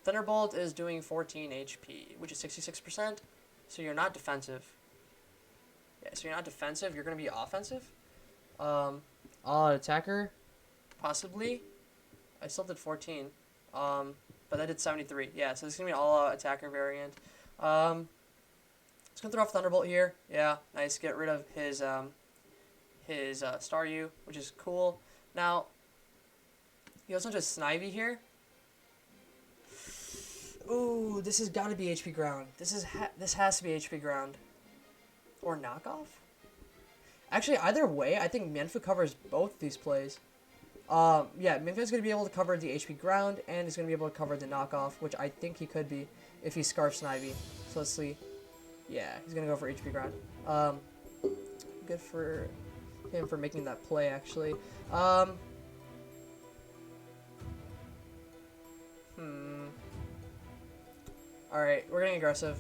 Speaker 1: Thunderbolt is doing 14 HP, which is 66%. So you're not defensive. Yeah, so you're not defensive. You're going to be offensive. All-out attacker, possibly. I still did 14. But I did 73. Yeah, so this is going to be an all-out attacker variant. Just going to throw off Thunderbolt here. Yeah, nice. Get rid of his Star U, which is cool. Now, he also just Snivy here. Ooh, this has got to be HP ground. This has to be HP ground. Or knockoff? Actually, either way, I think Mienfoo covers both these plays. Yeah, Mienfoo's going to be able to cover the HP ground, and he's going to be able to cover the knockoff, which I think he could be if he Scarfs Snivy. So let's see. Yeah, he's going to go for HP ground. Good for him for making that play, actually. Alright, we're getting aggressive.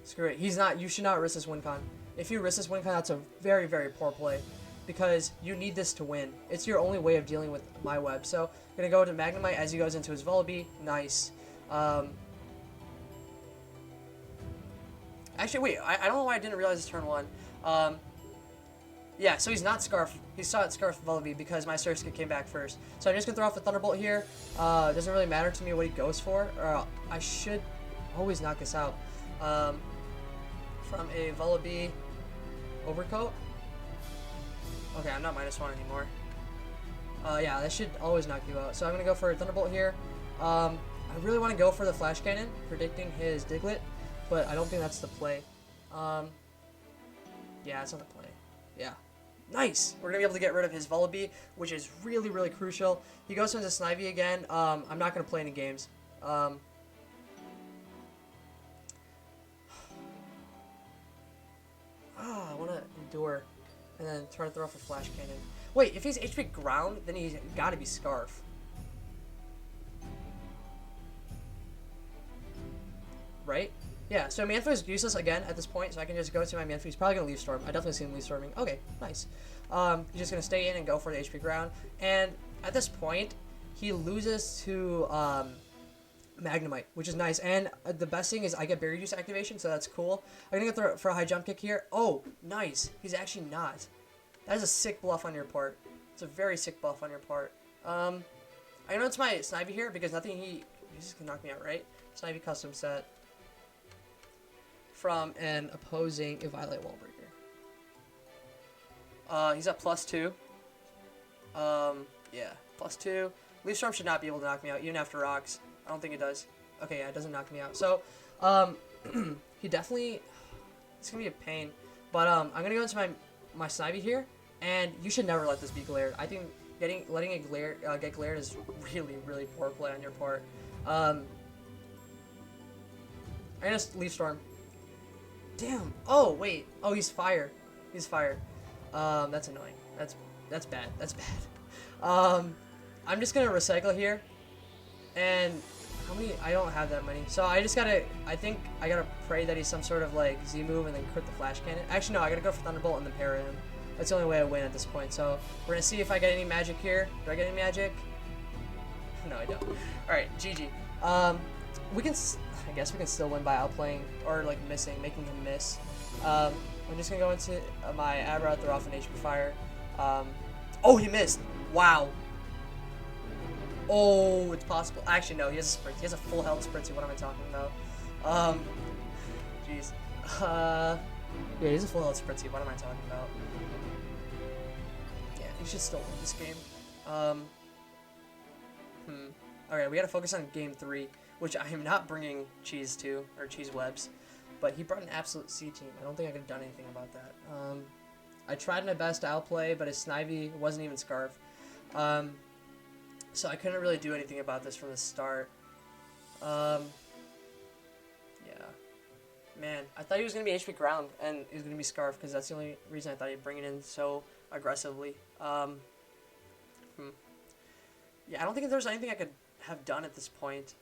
Speaker 1: Screw it. You should not risk this win con. If you risk this win con, that's a very, very poor play. Because you need this to win. It's your only way of dealing with my web. So, I'm going to go to Magnemite as he goes into his Vullaby. Nice. Actually, wait. I don't know why I didn't realize it's turn 1. Yeah, so he's not Scarf. He's not Scarf Vullaby because my Surskit came back first. So I'm just going to throw off the Thunderbolt here. Doesn't really matter to me what he goes for. I should always knock this out. From a Vullaby Overcoat. Okay, I'm not -1 anymore. Yeah, that should always knock you out. So I'm going to go for a Thunderbolt here. I really want to go for the Flash Cannon, predicting his Diglett, but I don't think that's the play. Yeah, it's not the play. Yeah. Nice! We're going to be able to get rid of his Vullaby, which is really, really crucial. He goes into Snivy again. I'm not going to play any games. I want to endure and then try to throw off a Flash Cannon. Wait, if he's HP ground, then he's got to be Scarf. Right? Yeah, so Mienfoo is useless again at this point, so I can just go to my Mienfoo. He's probably going to Leaf Storm. I definitely see him Leaf Storming. Okay, nice. He's just going to stay in and go for the HP ground. And at this point, he loses to Magnemite, which is nice. And the best thing is I get Berry Juice activation, so that's cool. I'm going to go for a high jump kick here. Oh, nice. He's actually not. That is a sick bluff on your part. It's a very sick bluff on your part. I know it's my Snivy here because nothing he's just going to knock me out, right? Snivy custom set from an opposing Violet Wall Breaker. He's at +2. Yeah, +2. Leaf Storm should not be able to knock me out, even after rocks. I don't think it does. Okay, yeah, it doesn't knock me out. So, he definitely... It's going to be a pain. But, I'm going to go into my Snivy here, and you should never let this be glared. I think letting it get glared is really, really poor play on your part. I'm going to Leaf Storm. Damn. Oh, wait. Oh, he's fire. He's fire. That's annoying. That's bad. That's bad. I'm just going to recycle here. And how many? I don't have that many. So I just gotta, I think I gotta pray that he's some sort of like Z move and then crit the Flash Cannon. Actually, no, I gotta go for Thunderbolt and then parry him. That's the only way I win at this point. So we're gonna see if I get any magic here. Do I get any magic? No, I don't. Alright, GG. I guess we can still win by outplaying or like making him miss. I'm just gonna go into my Abra, throw off an HP Fire. Oh, he missed. Wow. Oh, it's possible. Actually, no, he has a sprint. He has a full health sprint. What am I talking about? Jeez. Yeah, he has a full health sprint. What am I talking about? Yeah, he should still win this game. Alright, we gotta focus on game 3, which I am not bringing Cheese to, or Cheese Webs, but he brought an absolute C team. I don't think I could have done anything about that. I tried my best to outplay, but his Snivy wasn't even Scarf. So I couldn't really do anything about this from the start. Yeah. Man, I thought he was going to be HP ground, and he was going to be Scarf, because that's the only reason I thought he'd bring it in so aggressively. Yeah, I don't think there's anything I could have done at this point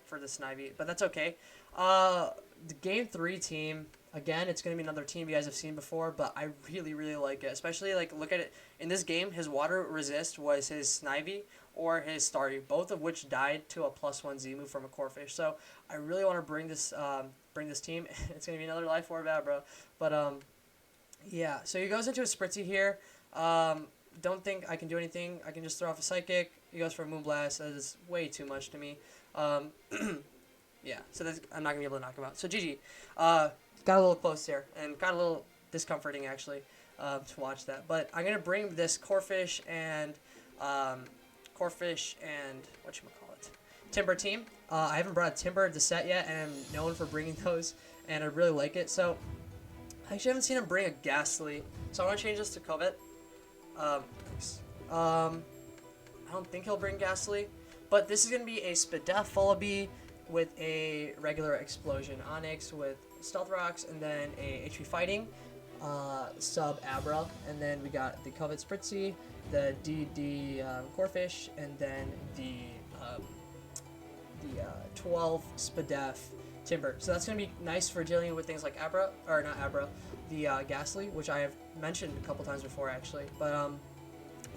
Speaker 1: for the Snivy, but that's okay. The Game 3 team, Again, it's going to be another team you guys have seen before, but I really, really like it. Especially, like, look at it. In this game, his water resist was his Snivy or his Staryu, both of which died to a +1 Z move from a Corphish. So, I really want to bring this team. It's going to be another Life Orb Abra. But, yeah. So, he goes into a Spritzy here. Don't think I can do anything. I can just throw off a Psychic. He goes for a Moonblast. That is way too much to me. Yeah, so I'm not going to be able to knock him out. So, GG. Got a little close there, and got a little discomforting, actually, to watch that. But I'm going to bring this Corphish and whatchamacallit, Timber team. I haven't brought Timber to set yet, and I'm known for bringing those, and I really like it. So, I actually haven't seen him bring a Ghastly, so I want to change this to Covet. Thanks. I don't think he'll bring Ghastly, but this is going to be a Spadef Vullaby with a regular Explosion Onyx with Stealth Rocks, and then a HP Fighting sub Abra, and then we got the Covet Spritzy, the DD Corphish, and then the 12 Spadef Timber. So that's going to be nice for dealing with things like Abra, or not Abra, the Ghastly, which I have mentioned a couple times before, actually. But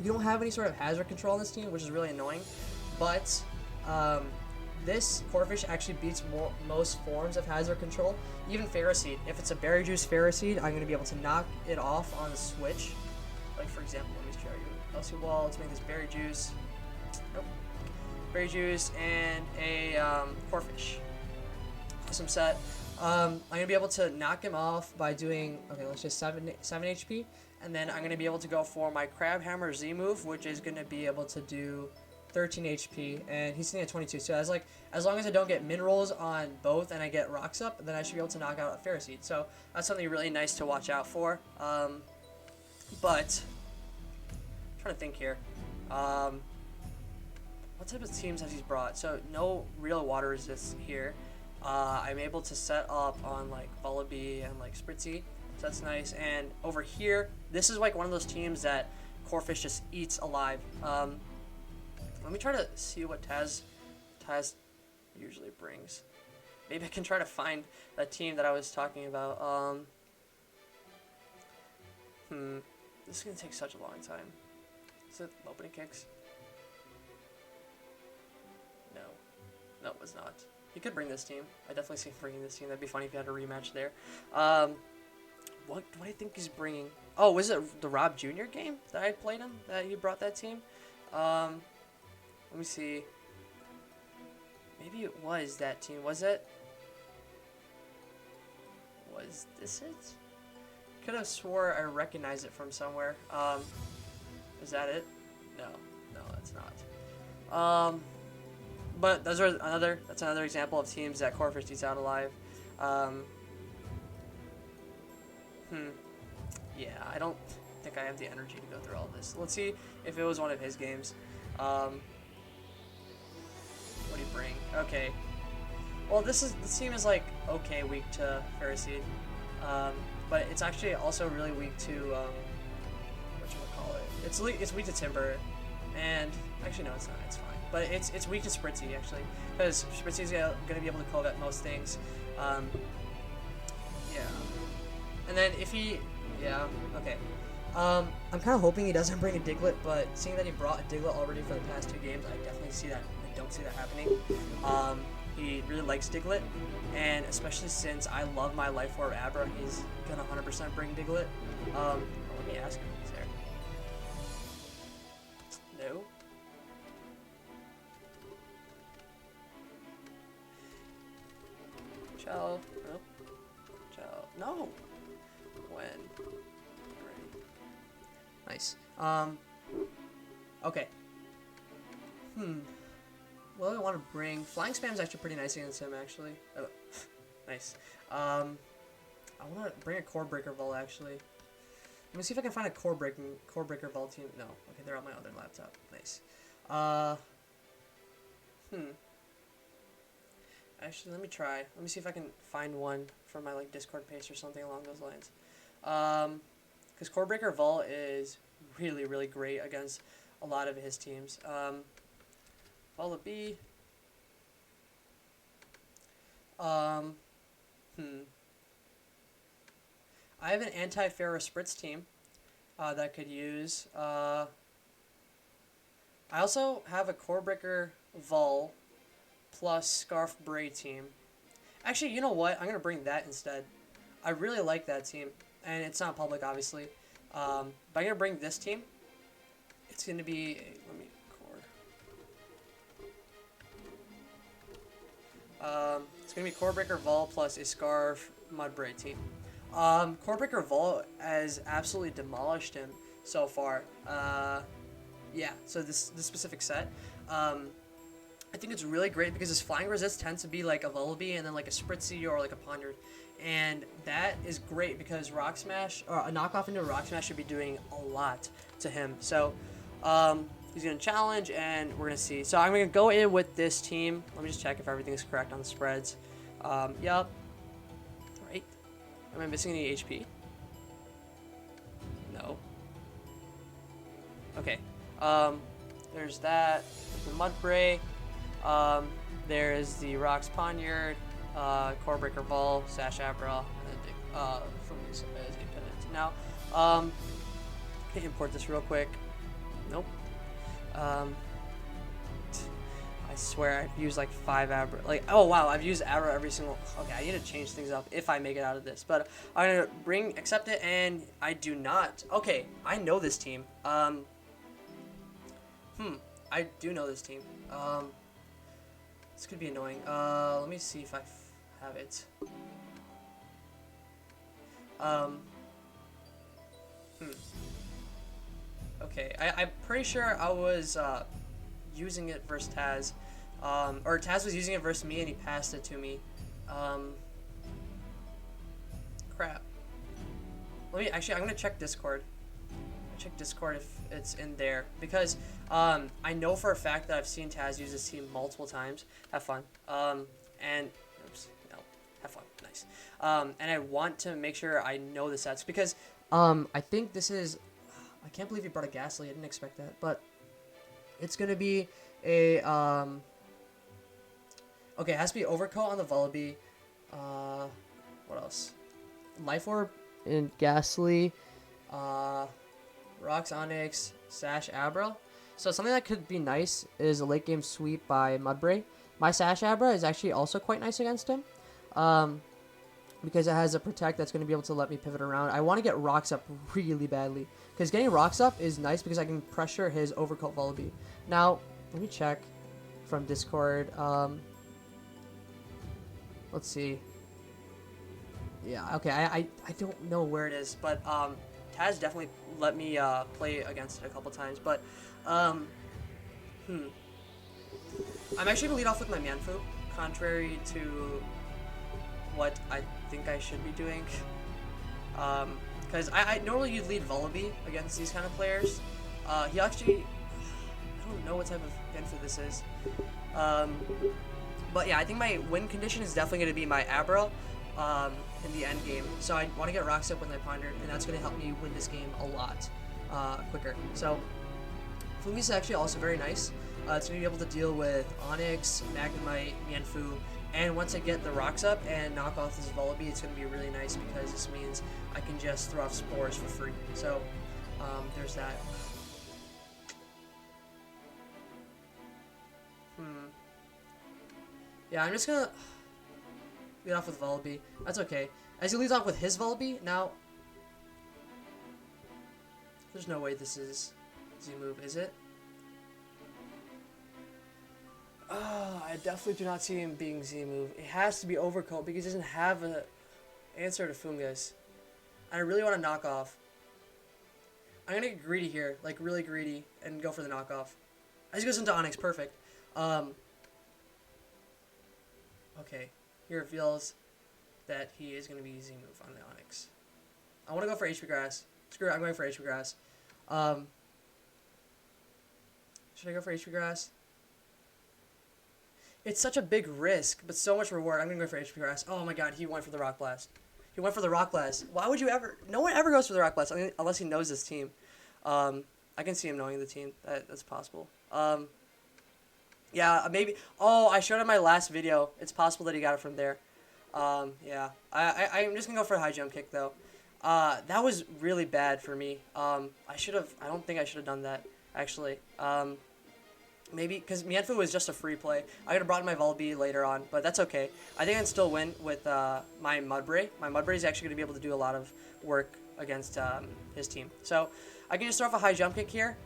Speaker 1: you don't have any sort of hazard control on this team, which is really annoying. But this Corphish actually beats most forms of hazard control, even Ferroseed. If it's a Berry Juice Ferroseed, I'm going to be able to knock it off on the switch. Like, for example, let me show you. LC Wall, let's make this Berry Juice. Nope. Berry Juice and a Corphish. Awesome set. I'm going to be able to knock him off by doing, okay, let's just 7 HP. And then I'm going to be able to go for my Crab Hammer Z move, which is going to be able to do 13 HP, and he's sitting at 22. So as long as I don't get minerals on both and I get rocks up, then I should be able to knock out a Ferroseed. So that's something really nice to watch out for. But I'm trying to think here. What type of teams has he brought? So no real water resist here. I'm able to set up on like Vullaby and like Spritzy, so that's nice. And over here, this is like one of those teams that Corphish just eats alive. Let me try to see what Taz usually brings. Maybe I can try to find that team that I was talking about. This is gonna take such a long time. Is it opening kicks? No, it's not. He could bring this team. I definitely see him bringing this team. That'd be funny if he had a rematch there. What do I think he's bringing? Oh, was it the Rob Jr. game that I played him? That he brought that team? Let me see. Maybe it was that team. Was it? Was this it? Could have swore I recognized it from somewhere. Is that it? No, that's not. But that's another example of teams that Corphish eats out alive. Yeah, I don't think I have the energy to go through all this. Let's see if it was one of his games. What do you bring? Okay. Well, this team is like okay weak to Ferroseed, but it's actually also really weak to whatchamacallit. It's weak to Timber, and actually no, it's not. It's fine. But it's weak to Spritzy actually, because Spritzy's gonna be able to Covet most things. Yeah. And then if he, yeah, okay. I'm kind of hoping he doesn't bring a Diglett, but seeing that he brought a Diglett already for the past 2 games, I definitely see that. I don't see that happening. He really likes Diglett, and especially since I love my Life Orb Abra, he's gonna 100% bring Diglett. Let me ask him if he's there. No. Ciao. No. Ciao. No. When? Ready. Nice. Okay. What do I want to bring? Flying Spam's actually pretty nice against him, actually. Oh, nice. I want to bring a Core Breaker Vol, actually. Let me see if I can find a Core Breaker Vol team. No. Okay, they're on my other laptop. Nice. Actually, let me try. Let me see if I can find one from my like Discord page or something along those lines. Because Core Breaker Vol is really, really great against a lot of his teams. Vullaby. I have an anti-Pharaoh Spritz team that I could use. I also have a Corebreaker Vol plus Scarf Braid team. Actually, you know what? I'm going to bring that instead. I really like that team. And it's not public, obviously. But I'm going to bring this team. It's going to be... Let me record. It's going to be Corebreaker Vol plus a Scarf Mud Braid team. Corebreaker Vol has absolutely demolished him so far. Yeah, so this specific set. I think it's really great because his flying resist tends to be like a Lullaby and then like a Spritzy or like a Poniard. And that is great because Rock Smash, or a knockoff into a Rock Smash should be doing a lot to him. So, he's going to challenge and we're going to see. So I'm going to go in with this team. Let me just check if everything is correct on the spreads. Yep. Right. Am I missing any HP? No. Okay. There's that. The Mudbray. There is the Rocks Poniard, Corebreaker Vol, Sash Abra, and then Fumi's as independent. Now, can import this real quick. Nope. I swear I've used like 5 Abra. Like, oh wow, I've used Abra every single. Okay, I need to change things up if I make it out of this. But I'm gonna accept it, and I do not. Okay, I know this team. I do know this team. This could be annoying. Let me see if I have it. Okay, I'm pretty sure I was using it versus Taz. Or Taz was using it versus me and he passed it to me. Crap. I'm gonna check Discord. Check Discord if it's in there because I know for a fact that I've seen Taz use this team multiple times. Have fun. And oops, no, have fun. Nice. And I want to make sure I know the sets because I think this is. I can't believe he brought a Ghastly. I didn't expect that, but it's gonna be a okay. It has to be Overcoat on the Vullaby. What else? Life Orb and Ghastly. Rocks Onyx, Sash Abra. So something that could be nice is a late game sweep by Mudbray. My Sash Abra is actually also quite nice against him. Because it has a Protect that's going to be able to let me pivot around. I want to get Rocks up really badly. Because getting Rocks up is nice because I can pressure his Overcoat Vullaby. Now, let me check from Discord. Let's see. Yeah, okay, I don't know where it is, but Taz definitely let me play against it a couple times, but I'm actually gonna lead off with my Manfu, contrary to what I think I should be doing. Because I normally you'd lead Vullaby against these kind of players. He actually, I don't know what type of Manfu this is. But yeah, I think my win condition is definitely gonna be my Abra. In the end game, so I want to get Rocks up with my Ponder, and that's going to help me win this game a lot quicker. So Fumi's actually also very nice. It's going to be able to deal with Onyx, Magnemite, Mienfu, and once I get the Rocks up and knock off this Vullaby, it's going to be really nice because this means I can just throw off Spores for free. So there's that. Yeah, I'm just going to lead off with Vullaby. That's okay. As he leads off with his Vullaby, now... There's no way this is Z-move, is it? Oh, I definitely do not see him being Z-move. It has to be Overcoat because he doesn't have an answer to Fungus. I really want to knock off. I'm going to get greedy here, like really greedy, and go for the knockoff. As he goes into Onyx, perfect. Okay. He reveals that he is going to be Z-move on the Onyx. I want to go for HP Grass. Screw it, I'm going for HP Grass. Should I go for HP Grass? It's such a big risk, but so much reward. I'm going to go for HP Grass. Oh my god, he went for the Rock Blast. He went for the Rock Blast. Why would you ever... No one ever goes for the Rock Blast unless he knows this team. I can see him knowing the team. That's possible. Yeah, maybe... Oh, I showed him my last video. It's possible that he got it from there. Yeah. I'm just going to go for a high jump kick, though. That was really bad for me. I don't think I should have done that, actually. Maybe, because Mianfu was just a free play. I could have brought in my Volby later on, but that's okay. I think I can still win with my Mudbray. My Mudbray is actually going to be able to do a lot of work against his team. So I can just throw off a high jump kick here.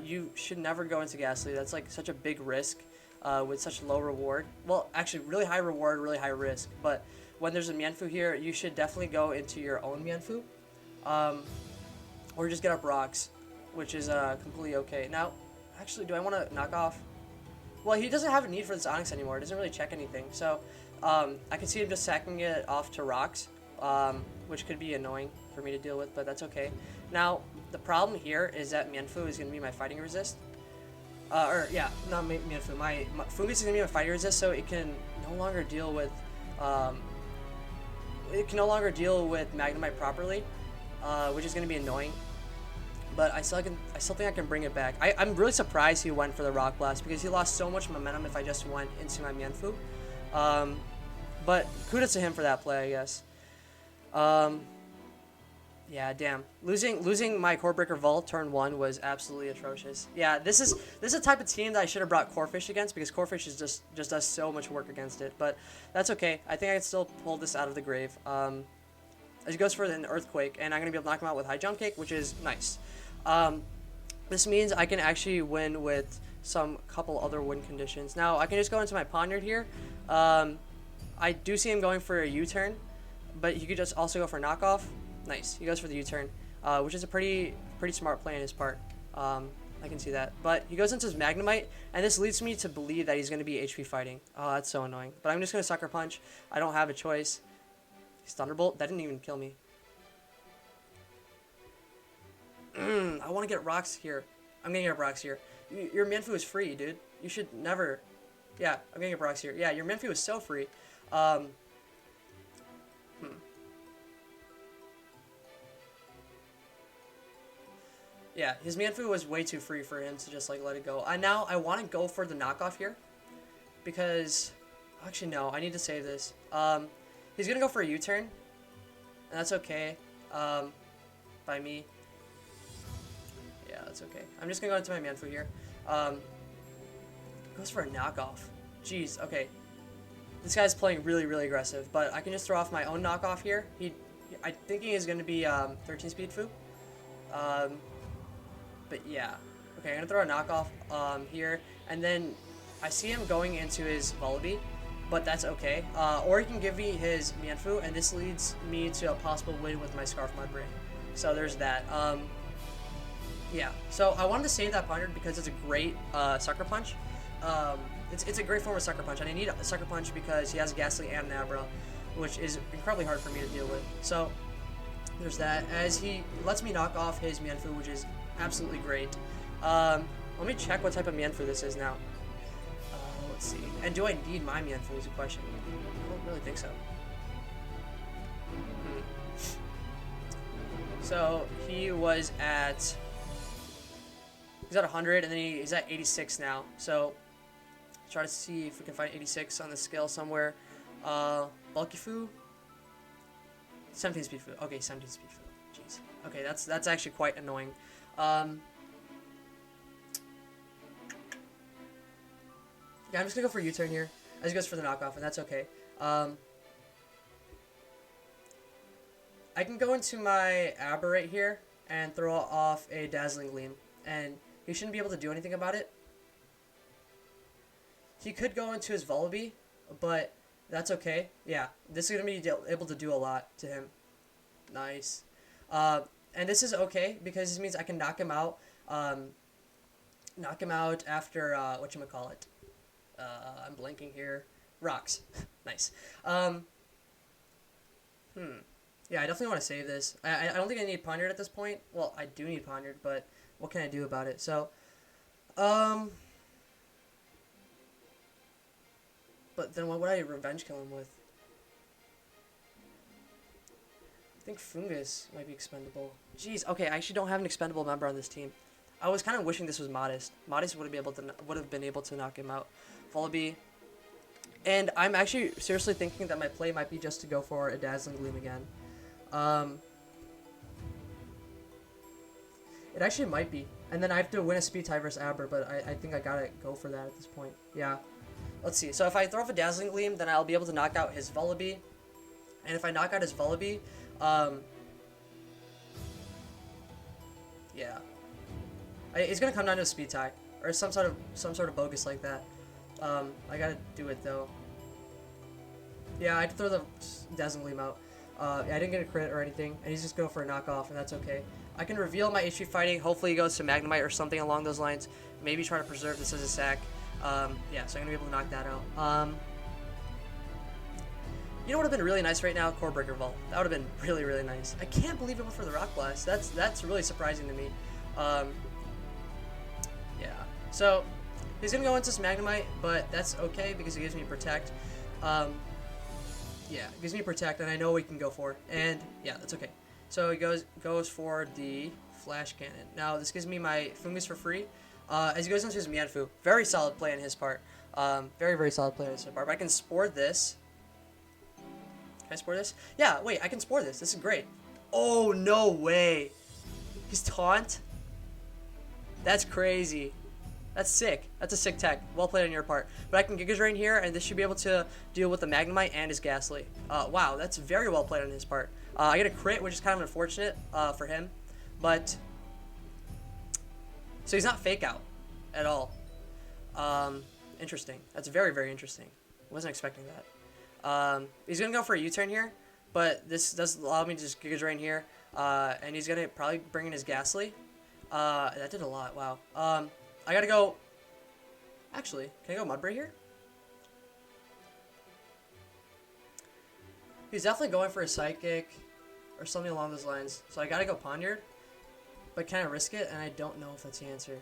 Speaker 1: You should never go into Ghastly. That's like such a big risk with such low reward. Well, actually, really high reward, really high risk. But when there's a Mianfu here, you should definitely go into your own Mianfu. Or just get up rocks, which is completely okay. Now, actually, do I want to knock off? Well, he doesn't have a need for this Onyx anymore. It doesn't really check anything. So I can see him just sacking it off to rocks, which could be annoying for me to deal with, but that's okay. Now, the problem here is that Mianfu is going to be my fighting resist. Not Mianfu. My Fungus is going to be my fighting resist, so it can no longer deal with Magnemite properly, which is going to be annoying. But I still think I can bring it back. I'm really surprised he went for the Rock Blast because he lost so much momentum if I just went into my Mianfu. But kudos to him for that play, I guess. Yeah, damn. Losing my Core Breaker Vault turn 1 was absolutely atrocious. Yeah, this is a type of team that I should have brought Corefish against because Corefish is just does so much work against it. But that's okay. I think I can still pull this out of the grave. As he goes for an Earthquake, and I'm going to be able to knock him out with High Jump Kick, which is nice. This means I can actually win with some couple other win conditions. Now, I can just go into my Poniard here. I do see him going for a U-turn, but he could just also go for a knockoff. Nice. He goes for the U-turn, which is a pretty smart play on his part. I can see that. But he goes into his Magnemite, and this leads me to believe that he's going to be HP fighting. Oh, that's so annoying. But I'm just going to Sucker Punch. I don't have a choice. He's Thunderbolt. That didn't even kill me. I want to get rocks here. I'm going to get rocks here. Your Mianfu is free, dude. You should never... Yeah, I'm going to get rocks here. Yeah, your Mianfu is so free. Yeah, his Mianfu was way too free for him to just, like, let it go. Now, I want to go for the knockoff here. Because... Actually, no. I need to save this. He's going to go for a U-turn. And that's okay. By me. Yeah, that's okay. I'm just going to go into my Mianfu here. Goes for a knockoff. Jeez, okay. This guy's playing really, really aggressive. But I can just throw off my own knockoff here. I think he is going to be 13 speed Fu. But yeah. Okay, I'm going to throw a knockoff here. And then I see him going into his Volby. But that's okay. Or he can give me his Mianfu. And this leads me to a possible win with my Scarf Mudbray. So there's that. Yeah, so I wanted to save that Poniard because it's a great Sucker Punch. It's a great form of Sucker Punch, and I need a Sucker Punch because he has Ghastly and Nabra, which is incredibly hard for me to deal with. So there's that. As he lets me knock off his Mianfu, which is absolutely great. Let me check what type of Mianfu this is now. Let's see. And do I need my Mianfu is a question. I don't really think so. So he was at... He's at 100, and then he's at 86 now. So, try to see if we can find 86 on the scale somewhere. Bulky Fu? 17 speed Fu. Okay, 17 speed Fu. Jeez. Okay, that's actually quite annoying. Yeah, I'm just gonna go for a U-turn here. As he goes for the knockoff, and that's okay. I can go into my Aberrate here and throw off a Dazzling Gleam, and he shouldn't be able to do anything about it. He could go into his Volby, but that's okay. Yeah, this is going to be able to do a lot to him. Nice. And this is okay, because this means I can knock him out. Knock him out after, whatchamacallit. I'm blanking here. Rocks. Nice. Yeah, I definitely want to save this. I don't think I need Poniard at this point. Well, I do need Poniard, but what can I do about it? So, but then what would I revenge kill him with? I think Fungus might be expendable. Jeez, okay, I actually don't have an expendable member on this team. I was kind of wishing this was Modest. Modest would have been able to knock him out. Volby. And I'm actually seriously thinking that my play might be just to go for a Dazzling Gleam again. It actually might be. And then I have to win a speed tie versus Aber, but I think I gotta go for that at this point. Yeah. Let's see. So if I throw off a Dazzling Gleam, then I'll be able to knock out his Vullaby. And if I knock out his Vullaby, yeah. It's gonna come down to a speed tie. Or some sort of bogus like that. I gotta do it though. Yeah, I had to throw the Dazzling Gleam out. I didn't get a crit or anything, and he's just going for a knockoff, and that's okay. I can reveal my HP fighting. Hopefully he goes to Magnemite or something along those lines. Maybe try to preserve this as a sack. Yeah, so I'm going to be able to knock that out. You know what would have been really nice right now? Core Breaker Vault. That would have been really, really nice. I can't believe it went for the Rock Blast. That's really surprising to me. Yeah. So, he's going to go into this Magnemite, but that's okay because it gives me Protect. Yeah, it gives me Protect, and I know what he can go for. And, yeah, that's okay. So he goes for the Flash Cannon. Now, this gives me my Fungus for free. As he goes into his Mienfoo. Very solid play on his part. Very, very solid play on his part. But I can Spore this. Can I Spore this? Yeah, wait, I can Spore this. This is great. Oh, no way. He's Taunt? That's crazy. That's sick. That's a sick tech. Well played on your part. But I can Giga Drain here, and this should be able to deal with the Magnemite and his Ghastly. Wow, that's very well played on his part. I get a crit, which is kind of unfortunate for him. But, so he's not Fake Out at all. Interesting. That's very, very interesting. Wasn't expecting that. He's going to go for a U-turn here, but this does allow me to just Giga Drain here. And he's going to probably bring in his Ghastly. That did a lot, wow. I gotta go... Actually, can I go Mudbray here? He's definitely going for a Psychic or something along those lines. So I gotta go Ponyard. But can I risk it? And I don't know if that's the answer.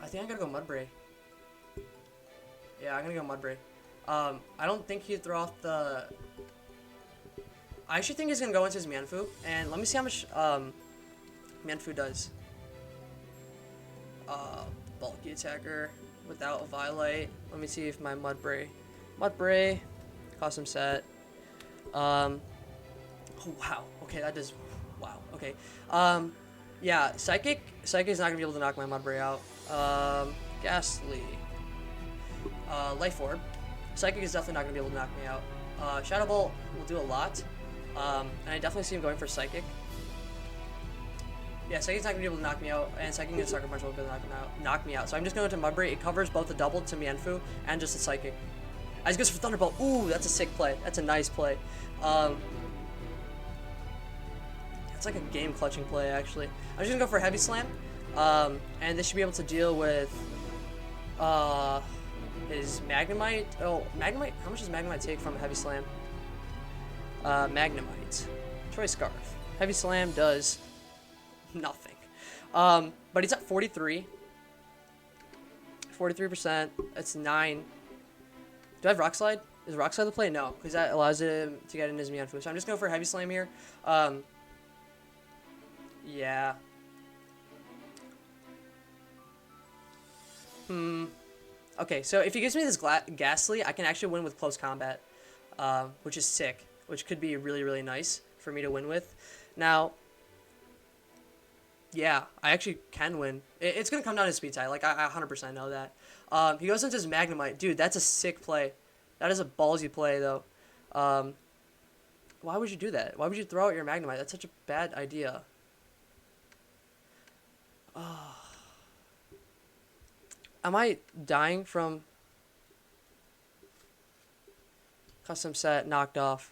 Speaker 1: I think I gotta go Mudbray. Yeah, I'm gonna go Mudbray. I don't think he'd throw off the... I actually think he's gonna go into his Mienfoo. And let me see how much Mienfoo does. Bulky attacker without a Violite. Let me see if my Mudbray, custom set. Oh wow. Okay, that does. Wow. Okay. Yeah, Psychic is not gonna be able to knock my Mudbray out. Ghastly. Life Orb. Psychic is definitely not gonna be able to knock me out. Shadow Bolt will do a lot. And I definitely see him going for Psychic. Yeah, Psychic's not going to be able to knock me out, and Psychic and Sucker Punch will be able to knock me out. So I'm just going to Mudbray. It covers both the double to Mienfoo and just the Psychic. As goes for Thunderbolt. Ooh, that's a sick play. That's a nice play. It's like a game-clutching play, actually. I'm just going to go for Heavy Slam, and this should be able to deal with his Magnemite. Oh, Magnemite? How much does Magnemite take from a Heavy Slam? Magnemite. Choice Scarf. Heavy Slam does... nothing. But he's at 43. 43%. That's 9. Do I have Rock Slide? Is Rock Slide the play? No, because that allows him to get in his Mienfoo. So I'm just going for Heavy Slam here. Yeah. Okay, so if he gives me this Ghastly, I can actually win with close combat, which is sick. Which could be really, really nice for me to win with. Now... yeah, I actually can win. It's going to come down to speed tie. Like, I 100% know that. He goes into his Magnemite. Dude, that's a sick play. That is a ballsy play, though. Why would you do that? Why would you throw out your Magnemite? That's such a bad idea. Am I dying from... custom set knocked off?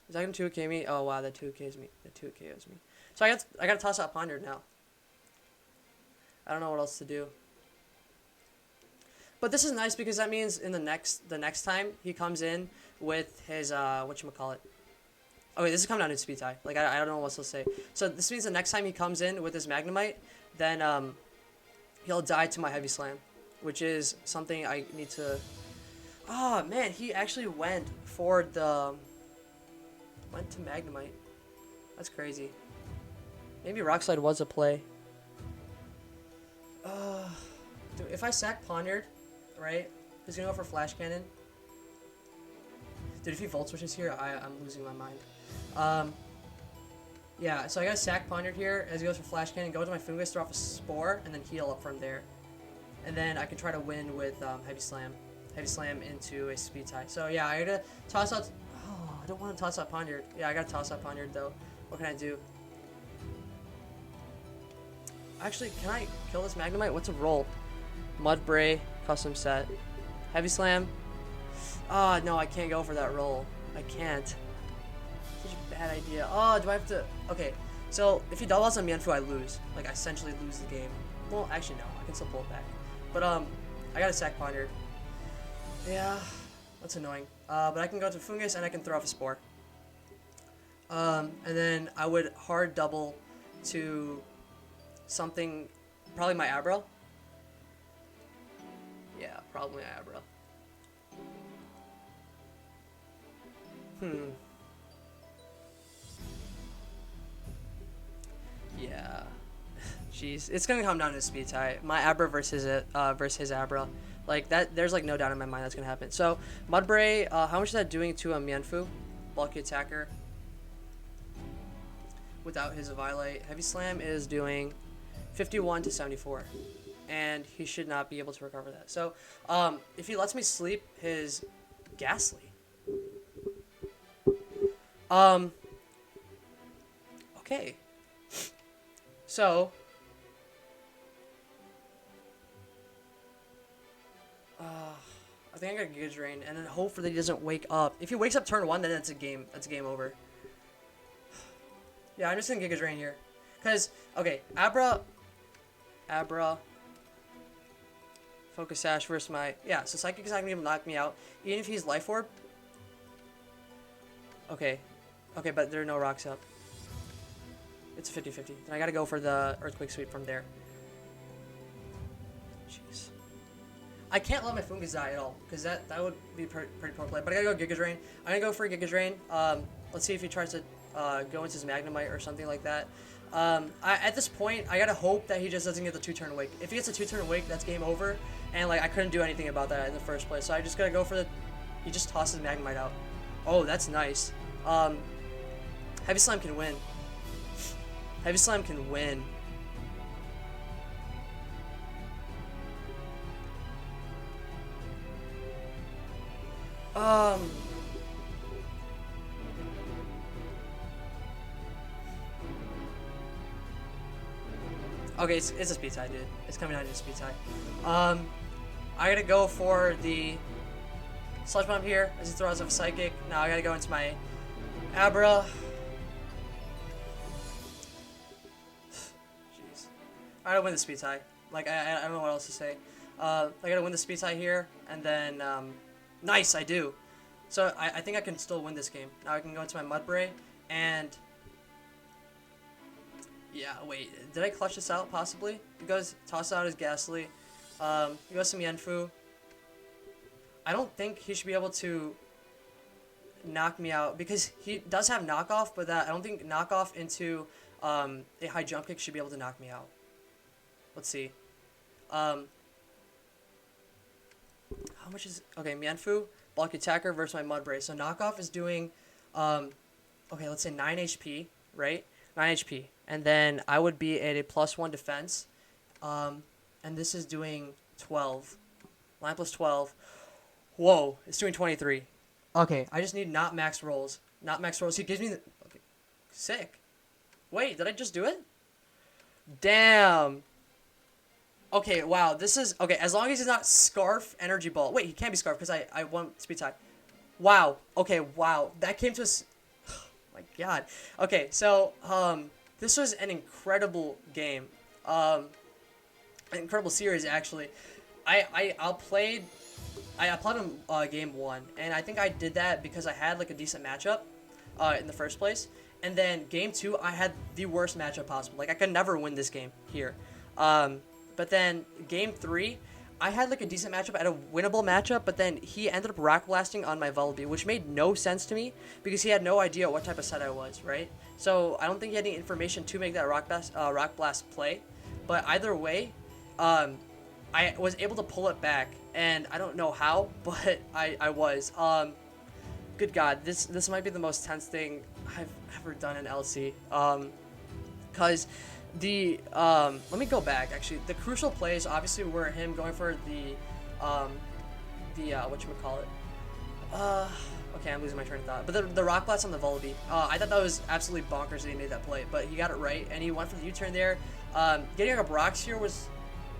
Speaker 1: Is that going to 2K me? Oh, wow, that 2Ks me. That 2KOs me. So I got to toss out Ponyard now. I don't know what else to do. But this is nice because that means in the next time he comes in with his whatchamacallit. Oh wait, this is coming down to speed tie. Like I don't know what else to say. So this means the next time he comes in with his Magnemite, then he'll die to my Heavy Slam, which is something I need to... oh man, he actually went for the... went to Magnemite. That's crazy. Maybe Rock Slide was a play. Dude, if I sack Ponyard, right? He's gonna go for Flash Cannon. Dude, if he Volt Switches here, I'm losing my mind. Yeah, so I got a sack ponder here as he goes for flash cannon, go to my fungus, throw off a spore, and then heal up from there. And then I can try to win with heavy slam. Heavy slam into a speed tie. So yeah, I gotta toss out. Oh, I don't want to toss out ponder. Yeah, I gotta toss out ponder though. What can I do? Actually, can I kill this Magnemite? What's a roll? Mudbray, custom set. Heavy slam. Oh, no, I can't go for that roll. I can't. Such a bad idea. Oh, do I have to... Okay, so if he double outs on Mienfoo, I lose. Like, I essentially lose the game. Well, actually, no. I can still pull it back. But, I got a sack ponder. Yeah, that's annoying. But I can go to Fungus, and I can throw off a Spore. And then I would hard double to something... Probably my Abra. Yeah, probably my Abra. Yeah. Jeez, it's gonna come down to speed tie. My Abra versus his Abra. Like that, there's like no doubt in my mind that's gonna happen. So Mudbray, how much is that doing to a Mienfoo? Bulky attacker. Without his Violate, Heavy Slam is doing 51 to 74, and he should not be able to recover that. So, if he lets me sleep his Ghastly. Okay. So, I think I got Giga Drain, and then hope that he doesn't wake up. If he wakes up turn 1, then that's a game. That's game over. Yeah, I'm just gonna Giga Drain here. Cause, okay, Abra, Focus Sash versus my, yeah, so Psychic is not gonna knock me out. Even if he's Life Orb. Okay, but there are no rocks up. It's a 50-50. Then I gotta go for the Earthquake Sweep from there. Jeez. I can't let my Fungus die at all, because that would be pretty poor play. But I gotta go Giga Drain. I'm gonna go for Giga Drain. Let's see if he tries to go into his Magnemite or something like that. At this point, I gotta hope that he just doesn't get the 2-turn wake. If he gets a 2-turn wake, that's game over. And like I couldn't do anything about that in the first place. So I just gotta go for the... He just tosses Magnemite out. Oh, that's nice. Heavy Slam can win. Heavy Slam can win. Okay, it's a speed tie, dude. It's coming out in a speed tie. I gotta go for the Sludge Bomb here as he throws off a Psychic. Now I gotta go into my Abra. Jeez. I gotta win the speed tie. Like, I don't know what else to say. I gotta win the speed tie here, and then, nice, I do. So I think I can still win this game. Now I can go into my Mudbray, and... Yeah, wait, did I clutch this out, possibly? He goes, toss out his Ghastly. He goes to Mienfoo. I don't think he should be able to knock me out, because he does have knockoff, but I don't think knockoff into a high jump kick should be able to knock me out. Let's see. How much is... Okay, Mienfoo, Bulky Attacker versus my Mudbray. So knockoff is doing, okay, let's say 9 HP, right? 9 HP. And then I would be at a +1 defense. And this is doing 12. 9 plus 12. Whoa, it's doing 23. Okay, I just need not max rolls. Not max rolls. He gives me the... Okay, sick. Wait, did I just do it? Damn. Okay, wow, this is... Okay, as long as he's not Scarf Energy Ball. Wait, he can't be Scarf because I won speed tie. Wow. Okay, wow. That came to us... Oh, my God. Okay, so, this was an incredible game. An incredible series, actually. I played on game 1, and I think I did that because I had like a decent matchup in the first place. And then game 2, I had the worst matchup possible. Like I could never win this game here. But then game 3, I had like a decent matchup, I had a winnable matchup, but then he ended up rock blasting on my Vullaby, which made no sense to me because he had no idea what type of set I was, right? So I don't think he had any information to make that rock blast play. But either way, I was able to pull it back, and I don't know how, but I was. good God, this might be the most tense thing I've ever done in LC. Cause let me go back actually. The crucial plays obviously were him going for the whatchamacallit. Okay, I'm losing my train of thought. But the rock blast on the Volby, I thought that was absolutely bonkers that he made that play. But he got it right, and he went for the U-turn there. Getting up rocks here was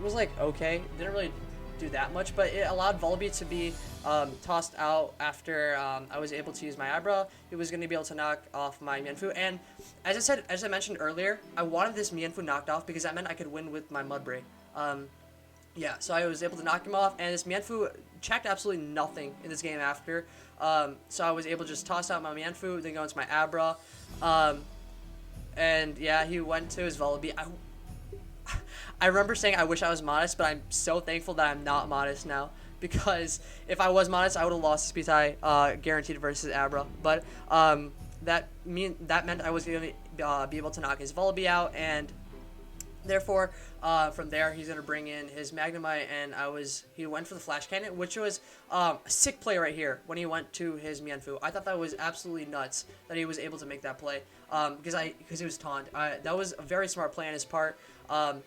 Speaker 1: like okay. Didn't really do that much, but it allowed Volby to be tossed out after I was able to use my Abra. He was going to be able to knock off my Mienfoo, and as I mentioned earlier, I wanted this Mienfoo knocked off because that meant I could win with my Mudbray. Yeah, so I was able to knock him off, and this Mienfoo checked absolutely nothing in this game after. So I was able to just toss out my Mienfoo, then go into my Abra. And yeah, he went to his Volby. I remember saying I wish I was modest, but I'm so thankful that I'm not modest now. Because if I was modest, I would have lost the speed tie guaranteed versus Abra. But that meant I was going to be able to knock his Volby out, and therefore, from there, he's going to bring in his Magnemite, and he went for the Flash Cannon, which was a sick play right here when he went to his Mienfoo. I thought that was absolutely nuts that he was able to make that play because he was taunt. That was a very smart play on his part.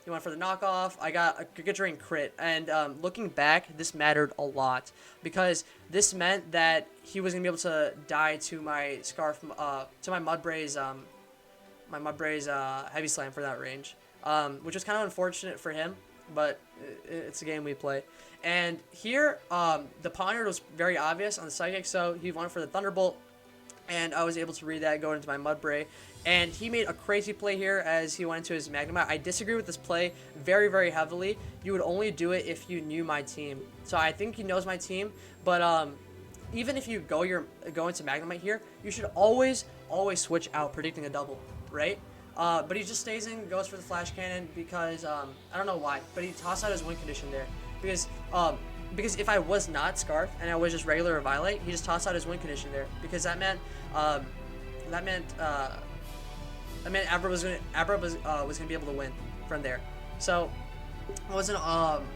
Speaker 1: He went for the knockoff. I got a Giga Drain crit, and looking back, this mattered a lot because this meant that he was going to be able to die to my Scarf, to my Mudbray's Heavy Slam for that range. Which was kind of unfortunate for him, but it's a game we play. And here, the Poniard was very obvious on the Psychic, so he went for the Thunderbolt, and I was able to read that going into my Mudbray. And he made a crazy play here as he went into his Magnemite. I disagree with this play very, very heavily. You would only do it if you knew my team. So I think he knows my team, but even if you go into Magnemite here, you should always switch out predicting a double, right? But he just stays in, goes for the Flash Cannon because, I don't know why, but he tossed out his win condition there. Because if I was not Scarf and I was just regular or Violate, he just tossed out his win condition there. Because that meant Abra was gonna be able to win from there. So, it was an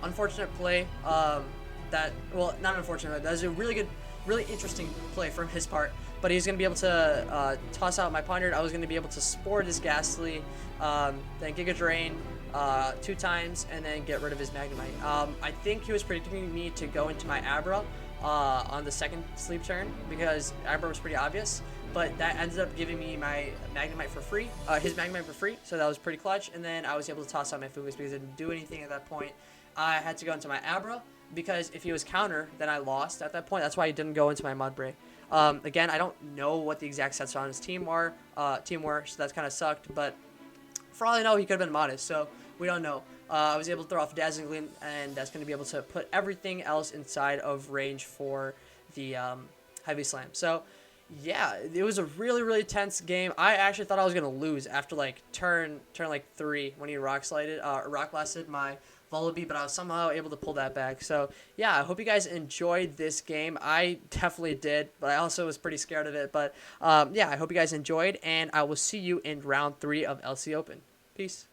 Speaker 1: unfortunate play, well, not unfortunate, that was a really good, really interesting play from his part. But he's going to be able to toss out my Poniard. I was going to be able to Spore this Ghastly, then Giga Drain 2 times, and then get rid of his Magnemite. I think he was predicting me to go into my Abra on the second sleep turn because Abra was pretty obvious. But that ended up giving me my Magnemite for free, his Magnemite for free, so that was pretty clutch. And then I was able to toss out my Fugus because I didn't do anything at that point. I had to go into my Abra because if he was counter, then I lost at that point. That's why he didn't go into my Mudbray. Again, I don't know what the exact sets on his team were, so that's kind of sucked. But for all I know, he could have been modest, so we don't know. I was able to throw off Dazzling Gleam, and that's going to be able to put everything else inside of range for the Heavy Slam. So, yeah, it was a really, really tense game. I actually thought I was going to lose after like turn like 3 when he rock blasted my Volby, but I was somehow able to pull that back. So, yeah, I hope you guys enjoyed this game. I definitely did, but I also was pretty scared of it. But, yeah, I hope you guys enjoyed, and I will see you in round 3 of LC Open. Peace.